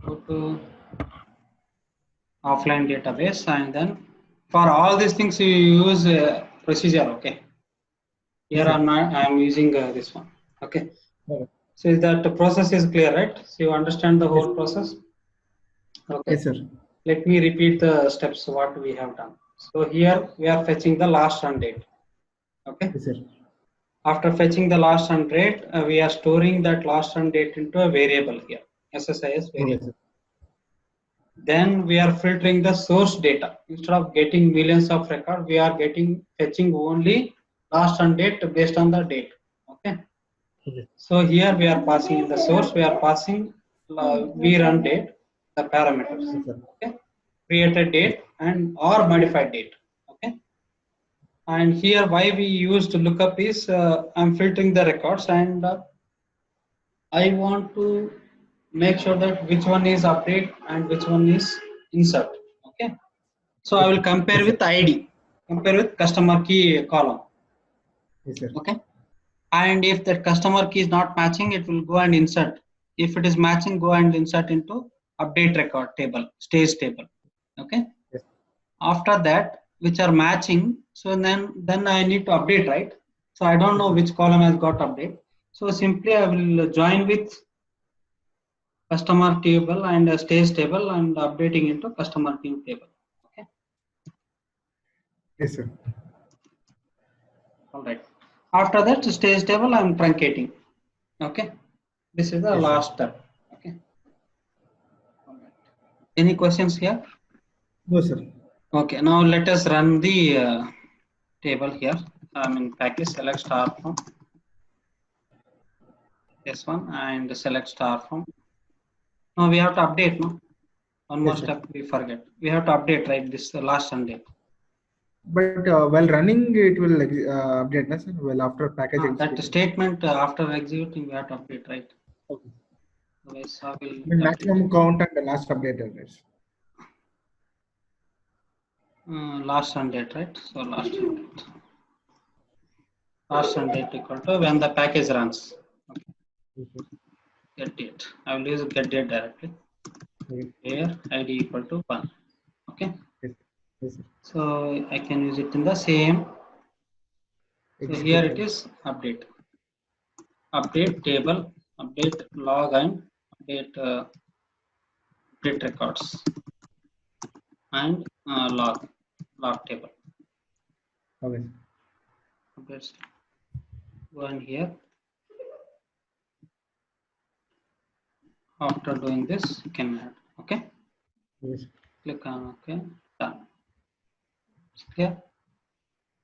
[SPEAKER 2] Go to offline database and then for all these things you use procedure. Okay. Here
[SPEAKER 1] Yes, sir.
[SPEAKER 2] I'm using this one. Okay.
[SPEAKER 1] Okay.
[SPEAKER 2] So that the process is clear, right? So you understand the whole process. Okay.
[SPEAKER 1] Yes, sir.
[SPEAKER 2] Let me repeat the steps what we have done. So here we are fetching the last run date. Okay.
[SPEAKER 1] Yes, sir.
[SPEAKER 2] After fetching the last run date, we are storing that last run date into a variable here, SSIS
[SPEAKER 1] Okay,
[SPEAKER 2] variable.
[SPEAKER 1] sir.
[SPEAKER 2] Then we are filtering the source data. Instead of getting millions of records, we are fetching only last run date based on the date. Okay.
[SPEAKER 1] Okay.
[SPEAKER 2] So here we are passing in the source, we are passing vrun date, the parameters.
[SPEAKER 1] Yes, sir.
[SPEAKER 2] Okay. Created date and or modified date. Okay. And here why we used lookup is I'm filtering the records and I want to make sure that which one is update and which one is insert. Okay. So I will compare
[SPEAKER 1] Yes, sir.
[SPEAKER 2] with ID, compare with customer key column.
[SPEAKER 1] Yes, sir.
[SPEAKER 2] Okay. And if that customer key is not matching, it will go and insert. If it is matching, go and insert into update record table, stage table. Okay.
[SPEAKER 1] Yes.
[SPEAKER 2] After that, which are matching, so then I need to update, right? So I don't know which column has got update. So simply I will join with customer table and a stage table and updating into customer queue table. Okay.
[SPEAKER 1] Yes, sir.
[SPEAKER 2] All right. After that, stage table I'm truncating. Okay. This is the
[SPEAKER 1] Yes,
[SPEAKER 2] last
[SPEAKER 1] sir.
[SPEAKER 2] step. Okay. All right. Any questions here?
[SPEAKER 1] No, sir.
[SPEAKER 2] Okay. Now let us run the table here. I mean package select star from. This one and select star from. Now we have to update. No, one more
[SPEAKER 1] Yes, sir.
[SPEAKER 2] step we forget. We have to update, right? This last Sunday.
[SPEAKER 1] But while running, it will update, na, sir? Well, after package
[SPEAKER 2] That
[SPEAKER 1] execution.
[SPEAKER 2] statement after executing, we have to update, right?
[SPEAKER 1] Okay.
[SPEAKER 2] Otherwise, how will
[SPEAKER 1] I mean,
[SPEAKER 2] it update?
[SPEAKER 1] maximum count and the last updated, right?
[SPEAKER 2] Last Sunday, right? So last Sunday. Last Sunday equal to when the package runs. Okay.
[SPEAKER 1] Yes, sir.
[SPEAKER 2] Get date. I will use get date directly.
[SPEAKER 1] Okay.
[SPEAKER 2] Here ID equal to 1. Okay.
[SPEAKER 1] Yes, yes, sir.
[SPEAKER 2] So I can use it in the same. So here it
[SPEAKER 1] Executed.
[SPEAKER 2] is update. Update table, update log and update records and log table.
[SPEAKER 1] Okay.
[SPEAKER 2] Updates. Go in here. After doing this, you can add. Okay.
[SPEAKER 1] Yes.
[SPEAKER 2] Click on OK. Done. Clear.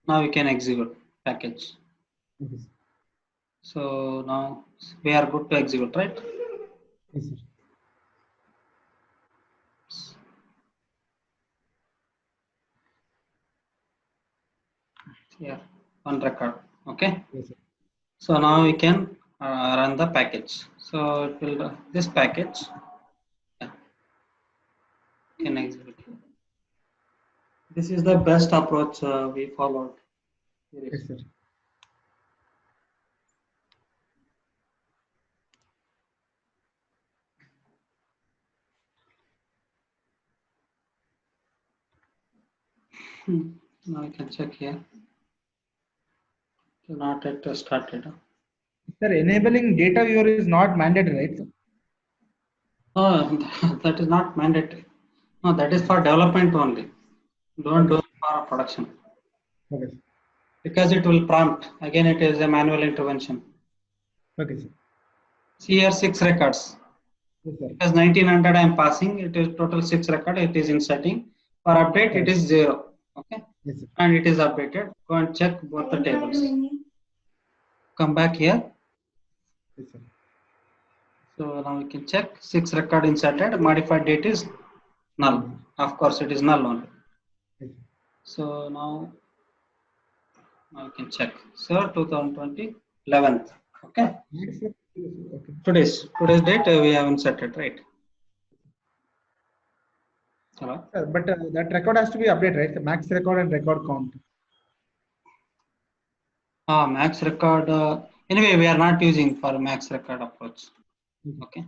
[SPEAKER 2] Now we can execute package.
[SPEAKER 1] Yes.
[SPEAKER 2] So now we are good to execute, right?
[SPEAKER 1] Yes, sir.
[SPEAKER 2] Here, one record. Okay.
[SPEAKER 1] Yes, sir.
[SPEAKER 2] So now we can run the package. So it will this package. Yeah, can execute. This is the best approach we followed.
[SPEAKER 1] Yes, sir.
[SPEAKER 2] Now we can check here. Not yet started.
[SPEAKER 1] Sir, enabling data viewer is not mandatory, right, sir?
[SPEAKER 2] Oh, that is not mandatory. No, that is for development only. Don't do
[SPEAKER 1] Okay.
[SPEAKER 2] it for production
[SPEAKER 1] Okay.
[SPEAKER 2] because it will prompt. Again, it is a manual intervention.
[SPEAKER 1] Okay, sir.
[SPEAKER 2] See here 6 records.
[SPEAKER 1] Yes, sir.
[SPEAKER 2] Because 1900 I am passing, it is total 6 record, it is inserting. For update, it
[SPEAKER 1] Correct.
[SPEAKER 2] is 0. Okay.
[SPEAKER 1] Yes, sir.
[SPEAKER 2] And it is updated. Go and check both the tables. Come back here.
[SPEAKER 1] Yes, sir.
[SPEAKER 2] So now we can check 6 record inserted. Modified date is null. Of course, it is null only.
[SPEAKER 1] Yes, sir.
[SPEAKER 2] So now we can check. So 2020 11th. Okay.
[SPEAKER 1] Yes, sir. Yes, sir. Okay.
[SPEAKER 2] Today's date we have inserted, right? Hello.
[SPEAKER 1] Sir, but that record has to be updated, right? The max record and record count.
[SPEAKER 2] Max record. Anyway, we are not using for max record approach. Okay.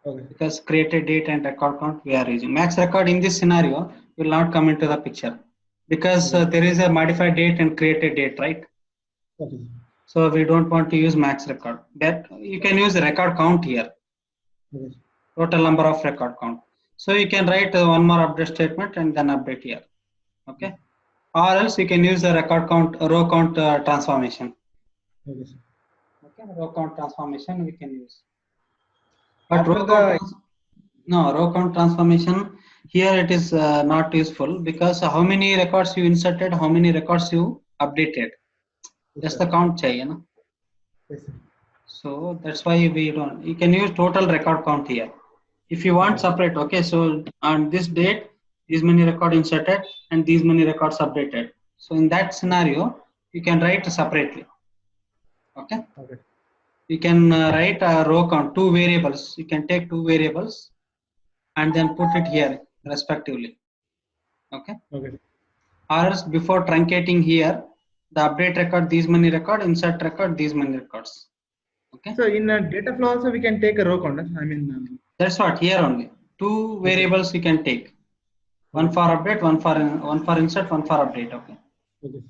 [SPEAKER 1] Okay.
[SPEAKER 2] Because created date and record count we are using. Max record in this scenario will not come into the picture because there is a modified date and created date, right?
[SPEAKER 1] Okay.
[SPEAKER 2] So we don't want to use max record. That you can use the record count here.
[SPEAKER 1] Okay.
[SPEAKER 2] Total number of record count. So you can write one more update statement and then update here. Okay. Or else you can use the record count, row count transformation.
[SPEAKER 1] Okay, sir.
[SPEAKER 2] Okay, row count transformation we can use. But
[SPEAKER 1] After
[SPEAKER 2] row count transformation here it is not useful because how many records you inserted, how many records you updated. Just the count chahiye, na?
[SPEAKER 1] Yes, sir.
[SPEAKER 2] So that's why we don't. You can use total record count here. If you want separate, okay. So on this date, these many record inserted and these many records updated. So in that scenario, you can write separately. Okay.
[SPEAKER 1] Okay.
[SPEAKER 2] You can write a row count, 2 variables. You can take 2 variables and then put it here respectively. Okay.
[SPEAKER 1] Okay.
[SPEAKER 2] Or else before truncating here, the update record, these many record, insert record, these many records. Okay.
[SPEAKER 1] So in data flow also we can take a row count. I mean.
[SPEAKER 2] That's what here only. 2 variables you can take. One for update, one for insert, one for update. Okay.
[SPEAKER 1] Okay.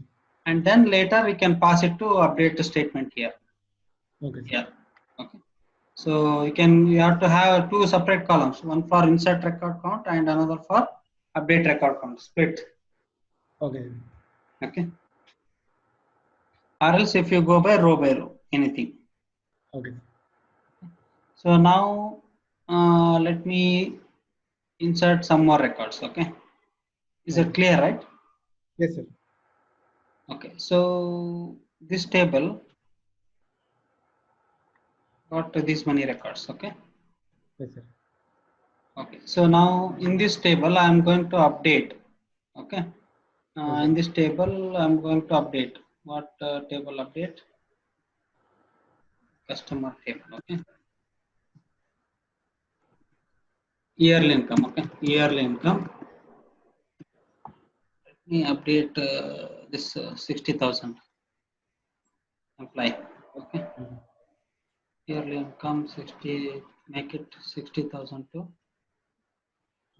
[SPEAKER 2] And then later we can pass it to update statement here.
[SPEAKER 1] Okay.
[SPEAKER 2] Yeah. Okay. So you have to have 2 separate columns, one for insert record count and another for update record count, split.
[SPEAKER 1] Okay.
[SPEAKER 2] Okay. Or else if you go by row, anything.
[SPEAKER 1] Okay.
[SPEAKER 2] So now let me insert some more records. Okay. Is it clear, right?
[SPEAKER 1] Yes, sir.
[SPEAKER 2] Okay. So this table, got these many records. Okay.
[SPEAKER 1] Yes, sir.
[SPEAKER 2] Okay. So now in this table, I am going to update. Okay.
[SPEAKER 1] Okay.
[SPEAKER 2] In this table, I am going to update. What table update? Customer table. Okay. Yearly income. Okay. Yearly income. Let me update this 60,000. Apply. Okay. Yearly income 60. Make it 60,000 to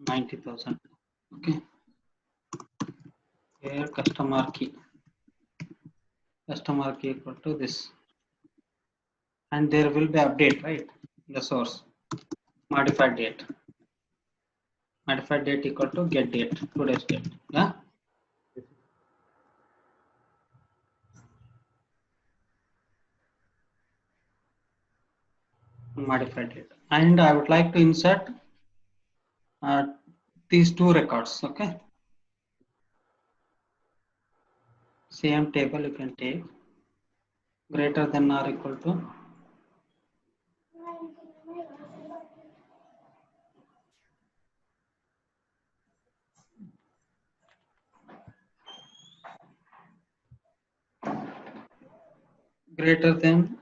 [SPEAKER 2] 90,000. Okay. Here customer key equal to this, and there will be update, right? The source modified date equal to get date, today's date. Yeah. Modified date, and I would like to insert these two records. Okay. Same table you can take, greater than or equal to greater than.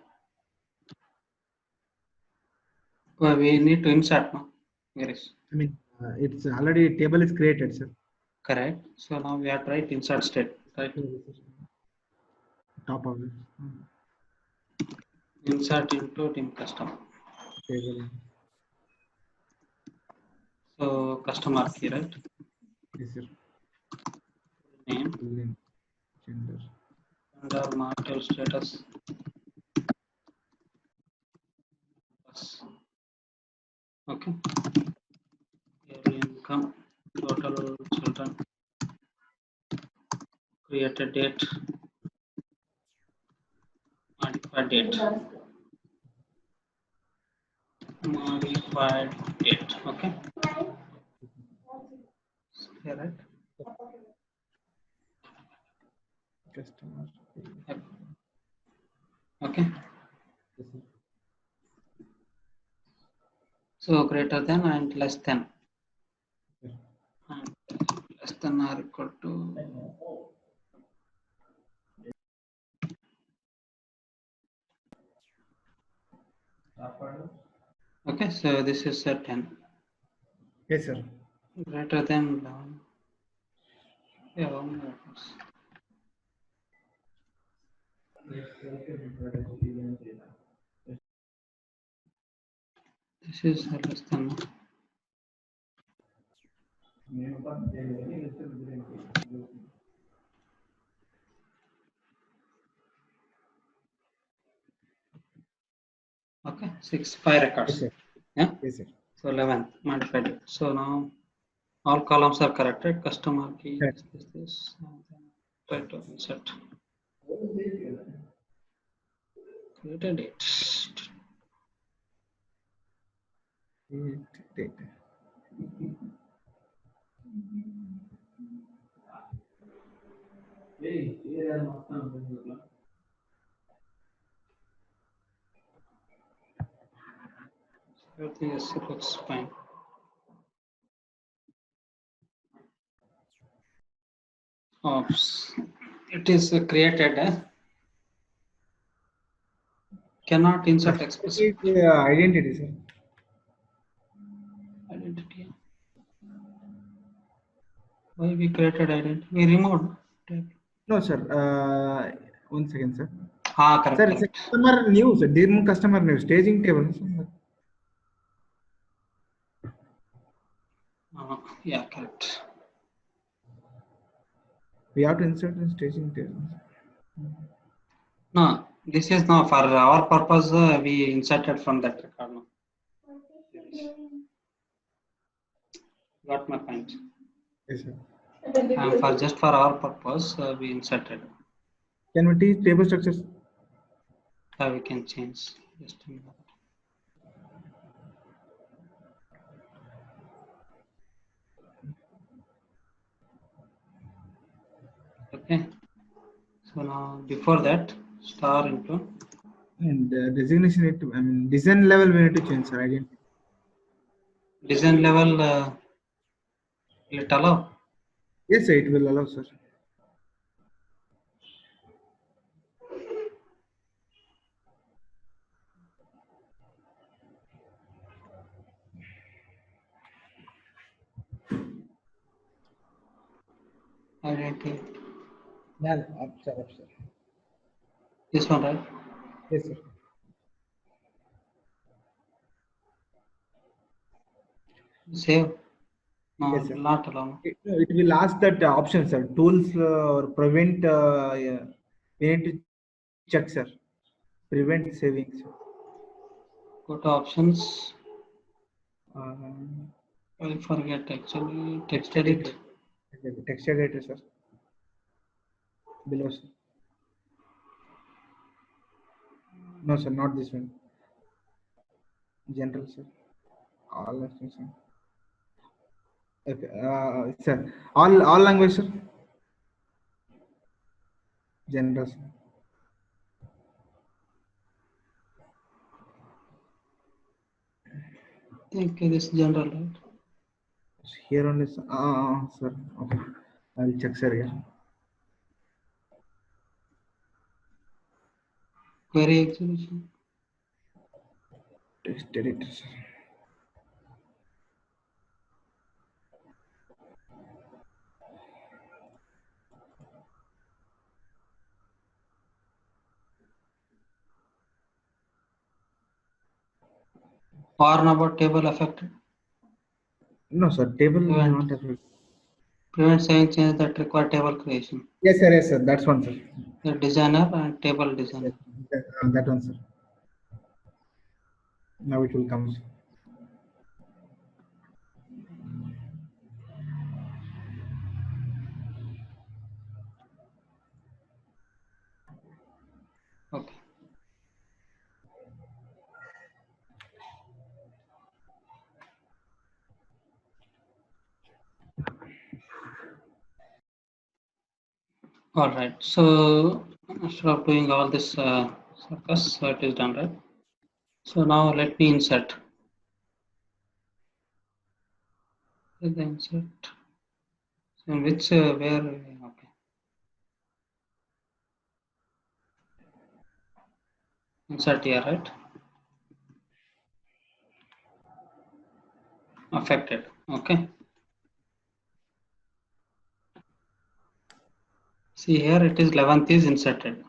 [SPEAKER 2] Well, we need to insert now. Where is?
[SPEAKER 1] I mean, it's already table is created, sir.
[SPEAKER 2] Correct. So now we have to write insert state, right?
[SPEAKER 1] Top of this
[SPEAKER 2] Insert into team customer.
[SPEAKER 1] table.
[SPEAKER 2] So customer key, right?
[SPEAKER 1] Yes, sir.
[SPEAKER 2] Name,
[SPEAKER 1] Name, gender.
[SPEAKER 2] gender, marital status. Okay. Yearly income, total children, created date, modified date. Modified date. Okay. Here, right?
[SPEAKER 1] Customer.
[SPEAKER 2] Yep. Okay.
[SPEAKER 1] Yes, sir.
[SPEAKER 2] So greater than and less than.
[SPEAKER 1] Yes.
[SPEAKER 2] And less than or equal to. Okay, so this is a 10.
[SPEAKER 1] Yes, sir.
[SPEAKER 2] Greater than 11. Yeah, 1 records. This is less than. Okay, 5 records.
[SPEAKER 1] Yes, sir.
[SPEAKER 2] Yeah.
[SPEAKER 1] Yes, sir.
[SPEAKER 2] So 11 modified date. So now all columns are corrected. Customer key,
[SPEAKER 1] Correct.
[SPEAKER 2] this, and then try to insert. Create a date.
[SPEAKER 1] Date.
[SPEAKER 2] Everything is looks fine. Oops. It is created. Cannot insert explicit
[SPEAKER 1] Identity, sir.
[SPEAKER 2] identity. Why we created identity? We removed.
[SPEAKER 1] No, sir. 1 second, sir.
[SPEAKER 2] Correct,
[SPEAKER 1] Sir, it's a
[SPEAKER 2] correct.
[SPEAKER 1] customer news. Dim customer news. Staging table.
[SPEAKER 2] Yeah, correct.
[SPEAKER 1] We have to insert in staging table.
[SPEAKER 2] No, this is now for our purpose. We inserted from that record. No. Got my point.
[SPEAKER 1] Yes, sir.
[SPEAKER 2] For just for our purpose, we inserted.
[SPEAKER 1] Can we teach table structures?
[SPEAKER 2] We can change. Just a minute. Okay. So now before that, star into
[SPEAKER 1] And designation need to, I mean, design level we need to change, sir. Identity.
[SPEAKER 2] Design level, will it allow?
[SPEAKER 1] Yes, sir, it will allow, sir.
[SPEAKER 2] Identity.
[SPEAKER 1] Yeah, up, sir, up, sir.
[SPEAKER 2] This one, right?
[SPEAKER 1] Yes, sir.
[SPEAKER 2] Save. No,
[SPEAKER 1] Yes,
[SPEAKER 2] it
[SPEAKER 1] sir.
[SPEAKER 2] will not allow.
[SPEAKER 1] It will ask that option, sir. Tools or prevent. Yeah. We need to check, sir. Prevent savings.
[SPEAKER 2] Go to options.
[SPEAKER 1] Um,
[SPEAKER 2] I forget actually. Text
[SPEAKER 1] Text
[SPEAKER 2] edit.
[SPEAKER 1] editor. Text editor, sir. Below, sir. No, sir, not this one. General, sir. All options, sir. Okay, sir. All language, sir. General, sir.
[SPEAKER 2] I think this general, right?
[SPEAKER 1] Here only, sir. Sir. Okay. I'll check, sir. Yeah.
[SPEAKER 2] Query execution.
[SPEAKER 1] Text editor, sir.
[SPEAKER 2] Warn about table affected.
[SPEAKER 1] No, sir. Table
[SPEAKER 2] Prevent.
[SPEAKER 1] not available.
[SPEAKER 2] Prevent saving changes that require table creation.
[SPEAKER 1] Yes, sir. Yes, sir. That's one, sir.
[SPEAKER 2] The designer and table designer.
[SPEAKER 1] That one, sir. Now it will come.
[SPEAKER 2] Okay. All right. So instead of doing all this circus, so it is done, right? So now let me insert. The insert. So in which where? Okay. Insert here, right? Affected. Okay. See here, it is 11th is inserted.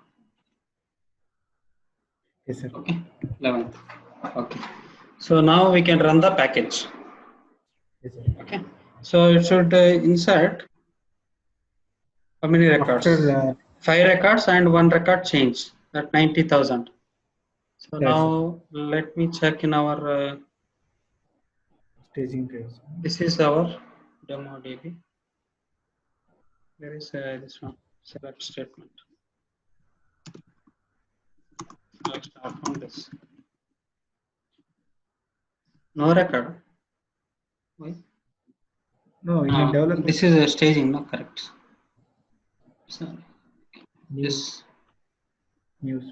[SPEAKER 1] Yes, sir.
[SPEAKER 2] Okay. 11th. Okay. So now we can run the package.
[SPEAKER 1] Yes, sir.
[SPEAKER 2] Okay. So it should insert how many records?
[SPEAKER 1] After
[SPEAKER 2] 5 records and 1 record change. That 90,000. So
[SPEAKER 1] yes, sir.
[SPEAKER 2] now let me check in our.
[SPEAKER 1] Staging trails.
[SPEAKER 2] This is our demo DB. There is this one select statement. I'll start from this. No record. Why?
[SPEAKER 1] No, in the development.
[SPEAKER 2] This is a staging, no correct. Sorry.
[SPEAKER 1] News. News.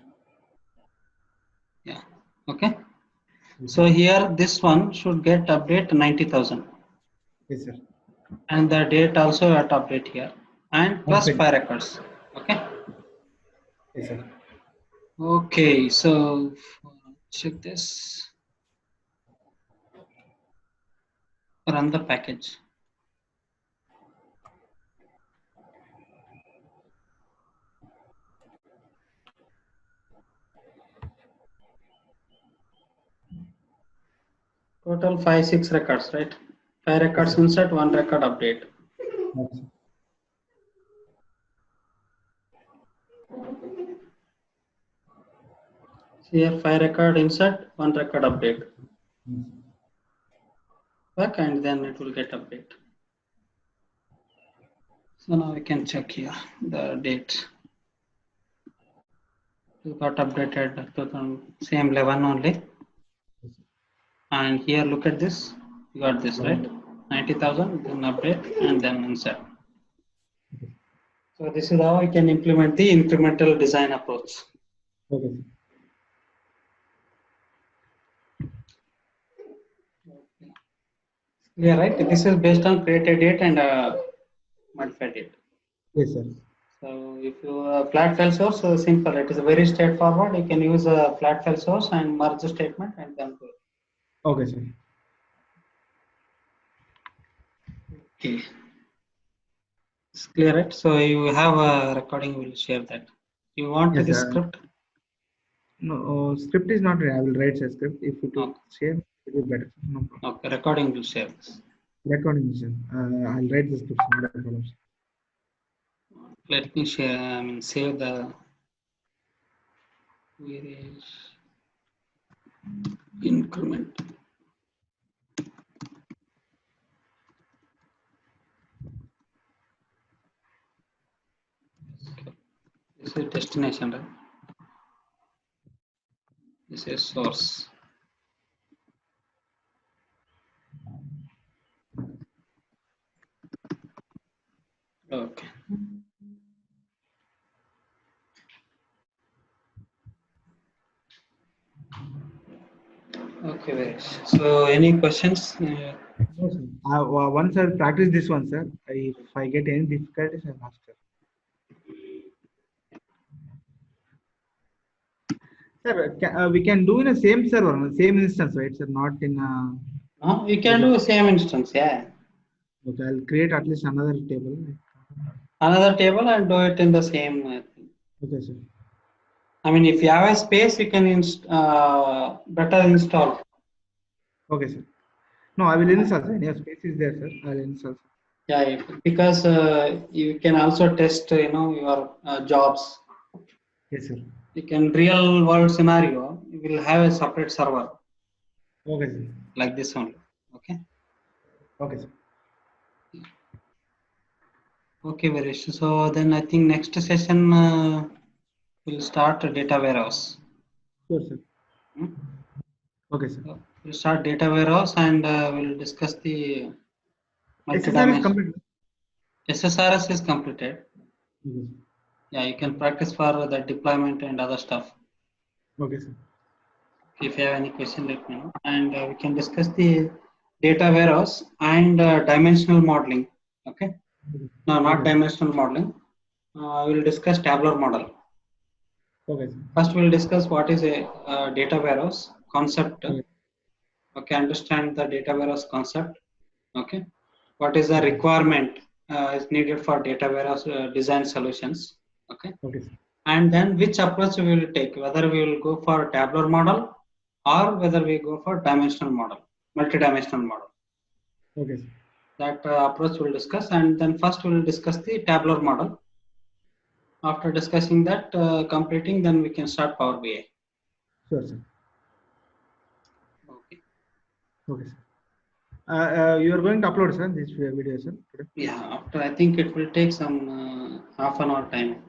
[SPEAKER 2] Yeah. Okay. So here this one should get update 90,000.
[SPEAKER 1] Yes, sir.
[SPEAKER 2] And the date also at update here. And plus 5 records. Okay.
[SPEAKER 1] Yes, sir.
[SPEAKER 2] Okay. So check this. Run the package. Total 5-6 records, right? 5 records
[SPEAKER 1] Yes,
[SPEAKER 2] insert, 1 record update.
[SPEAKER 1] yes,
[SPEAKER 2] Here 5 record insert, 1 record update. Back and then it will get update. So now we can check here the date. It got updated to the same 11 only. And here look at this. You got this, right? 90,000, then update and then insert. So this is how we can implement the incremental design approach.
[SPEAKER 1] Okay.
[SPEAKER 2] Yeah, right. This is based on created date and modified date.
[SPEAKER 1] Yes, sir.
[SPEAKER 2] So if you flat file source, simple. It is very straightforward. You can use a flat file source and merge the statement and then do it.
[SPEAKER 1] Okay, sir.
[SPEAKER 2] Okay. It's clear, right? So you have a recording. We'll share that. You want
[SPEAKER 1] Yes,
[SPEAKER 2] the
[SPEAKER 1] sir.
[SPEAKER 2] script?
[SPEAKER 1] No, script is not. I will write a script. If it will
[SPEAKER 2] Okay.
[SPEAKER 1] share, it will be better. No problem.
[SPEAKER 2] Okay. Recording will share this.
[SPEAKER 1] Recording mission. I'll write the script. Not a problem.
[SPEAKER 2] Let me share. I mean, save the variation increment. This is destination, right? This is source. Okay. Okay, Varesh. So any questions?
[SPEAKER 1] No, sir. Once I practice this one, sir. If I get any difficulties, I'll ask, sir. Sir, we can do in a same server, same instance, right, sir? Not in a.
[SPEAKER 2] No, we can do same instance, yeah.
[SPEAKER 1] Okay, I'll create at least another table.
[SPEAKER 2] Another table and do it in the same thing.
[SPEAKER 1] Okay, sir.
[SPEAKER 2] I mean, if you have a space, you can better install.
[SPEAKER 1] Okay, sir. No, I will install, sir. Any space is there, sir. I'll install, sir.
[SPEAKER 2] Yeah, because you can also test, your jobs.
[SPEAKER 1] Yes, sir.
[SPEAKER 2] You can real world scenario. You will have a separate server
[SPEAKER 1] Okay, sir.
[SPEAKER 2] like this only. Okay.
[SPEAKER 1] Okay, sir.
[SPEAKER 2] Okay, Varesh. So then I think next session we'll start a data warehouse.
[SPEAKER 1] Sure, sir.
[SPEAKER 2] Hmm?
[SPEAKER 1] Okay, sir.
[SPEAKER 2] So we'll start data warehouse and we'll discuss the
[SPEAKER 1] SSR is
[SPEAKER 2] multi-dimension.
[SPEAKER 1] complete.
[SPEAKER 2] SSRS is completed.
[SPEAKER 1] Okay, sir.
[SPEAKER 2] Yeah, you can practice for the deployment and other stuff.
[SPEAKER 1] Okay, sir.
[SPEAKER 2] If you have any question, let me know. And we can discuss the data warehouse and dimensional modeling. Okay. No, not
[SPEAKER 1] Okay, sir.
[SPEAKER 2] dimensional modeling. We'll discuss tabular model.
[SPEAKER 1] Okay, sir.
[SPEAKER 2] First, we'll discuss what is a data warehouse concept.
[SPEAKER 1] Okay.
[SPEAKER 2] Okay, understand the data warehouse concept. Okay, what is the requirement is needed for data warehouse design solutions. Okay,
[SPEAKER 1] Okay, sir.
[SPEAKER 2] and then which approach we will take, whether we will go for tabular model or whether we go for dimensional model, multi-dimensional model.
[SPEAKER 1] Okay, sir.
[SPEAKER 2] That approach we'll discuss, and then first we will discuss the tabular model. After discussing that, completing, then we can start Power BI.
[SPEAKER 1] Sure, sir.
[SPEAKER 2] Okay.
[SPEAKER 1] Okay, sir. You are going to upload, sir, this video, sir, today?
[SPEAKER 2] Yeah, after I think it will take some half an hour time.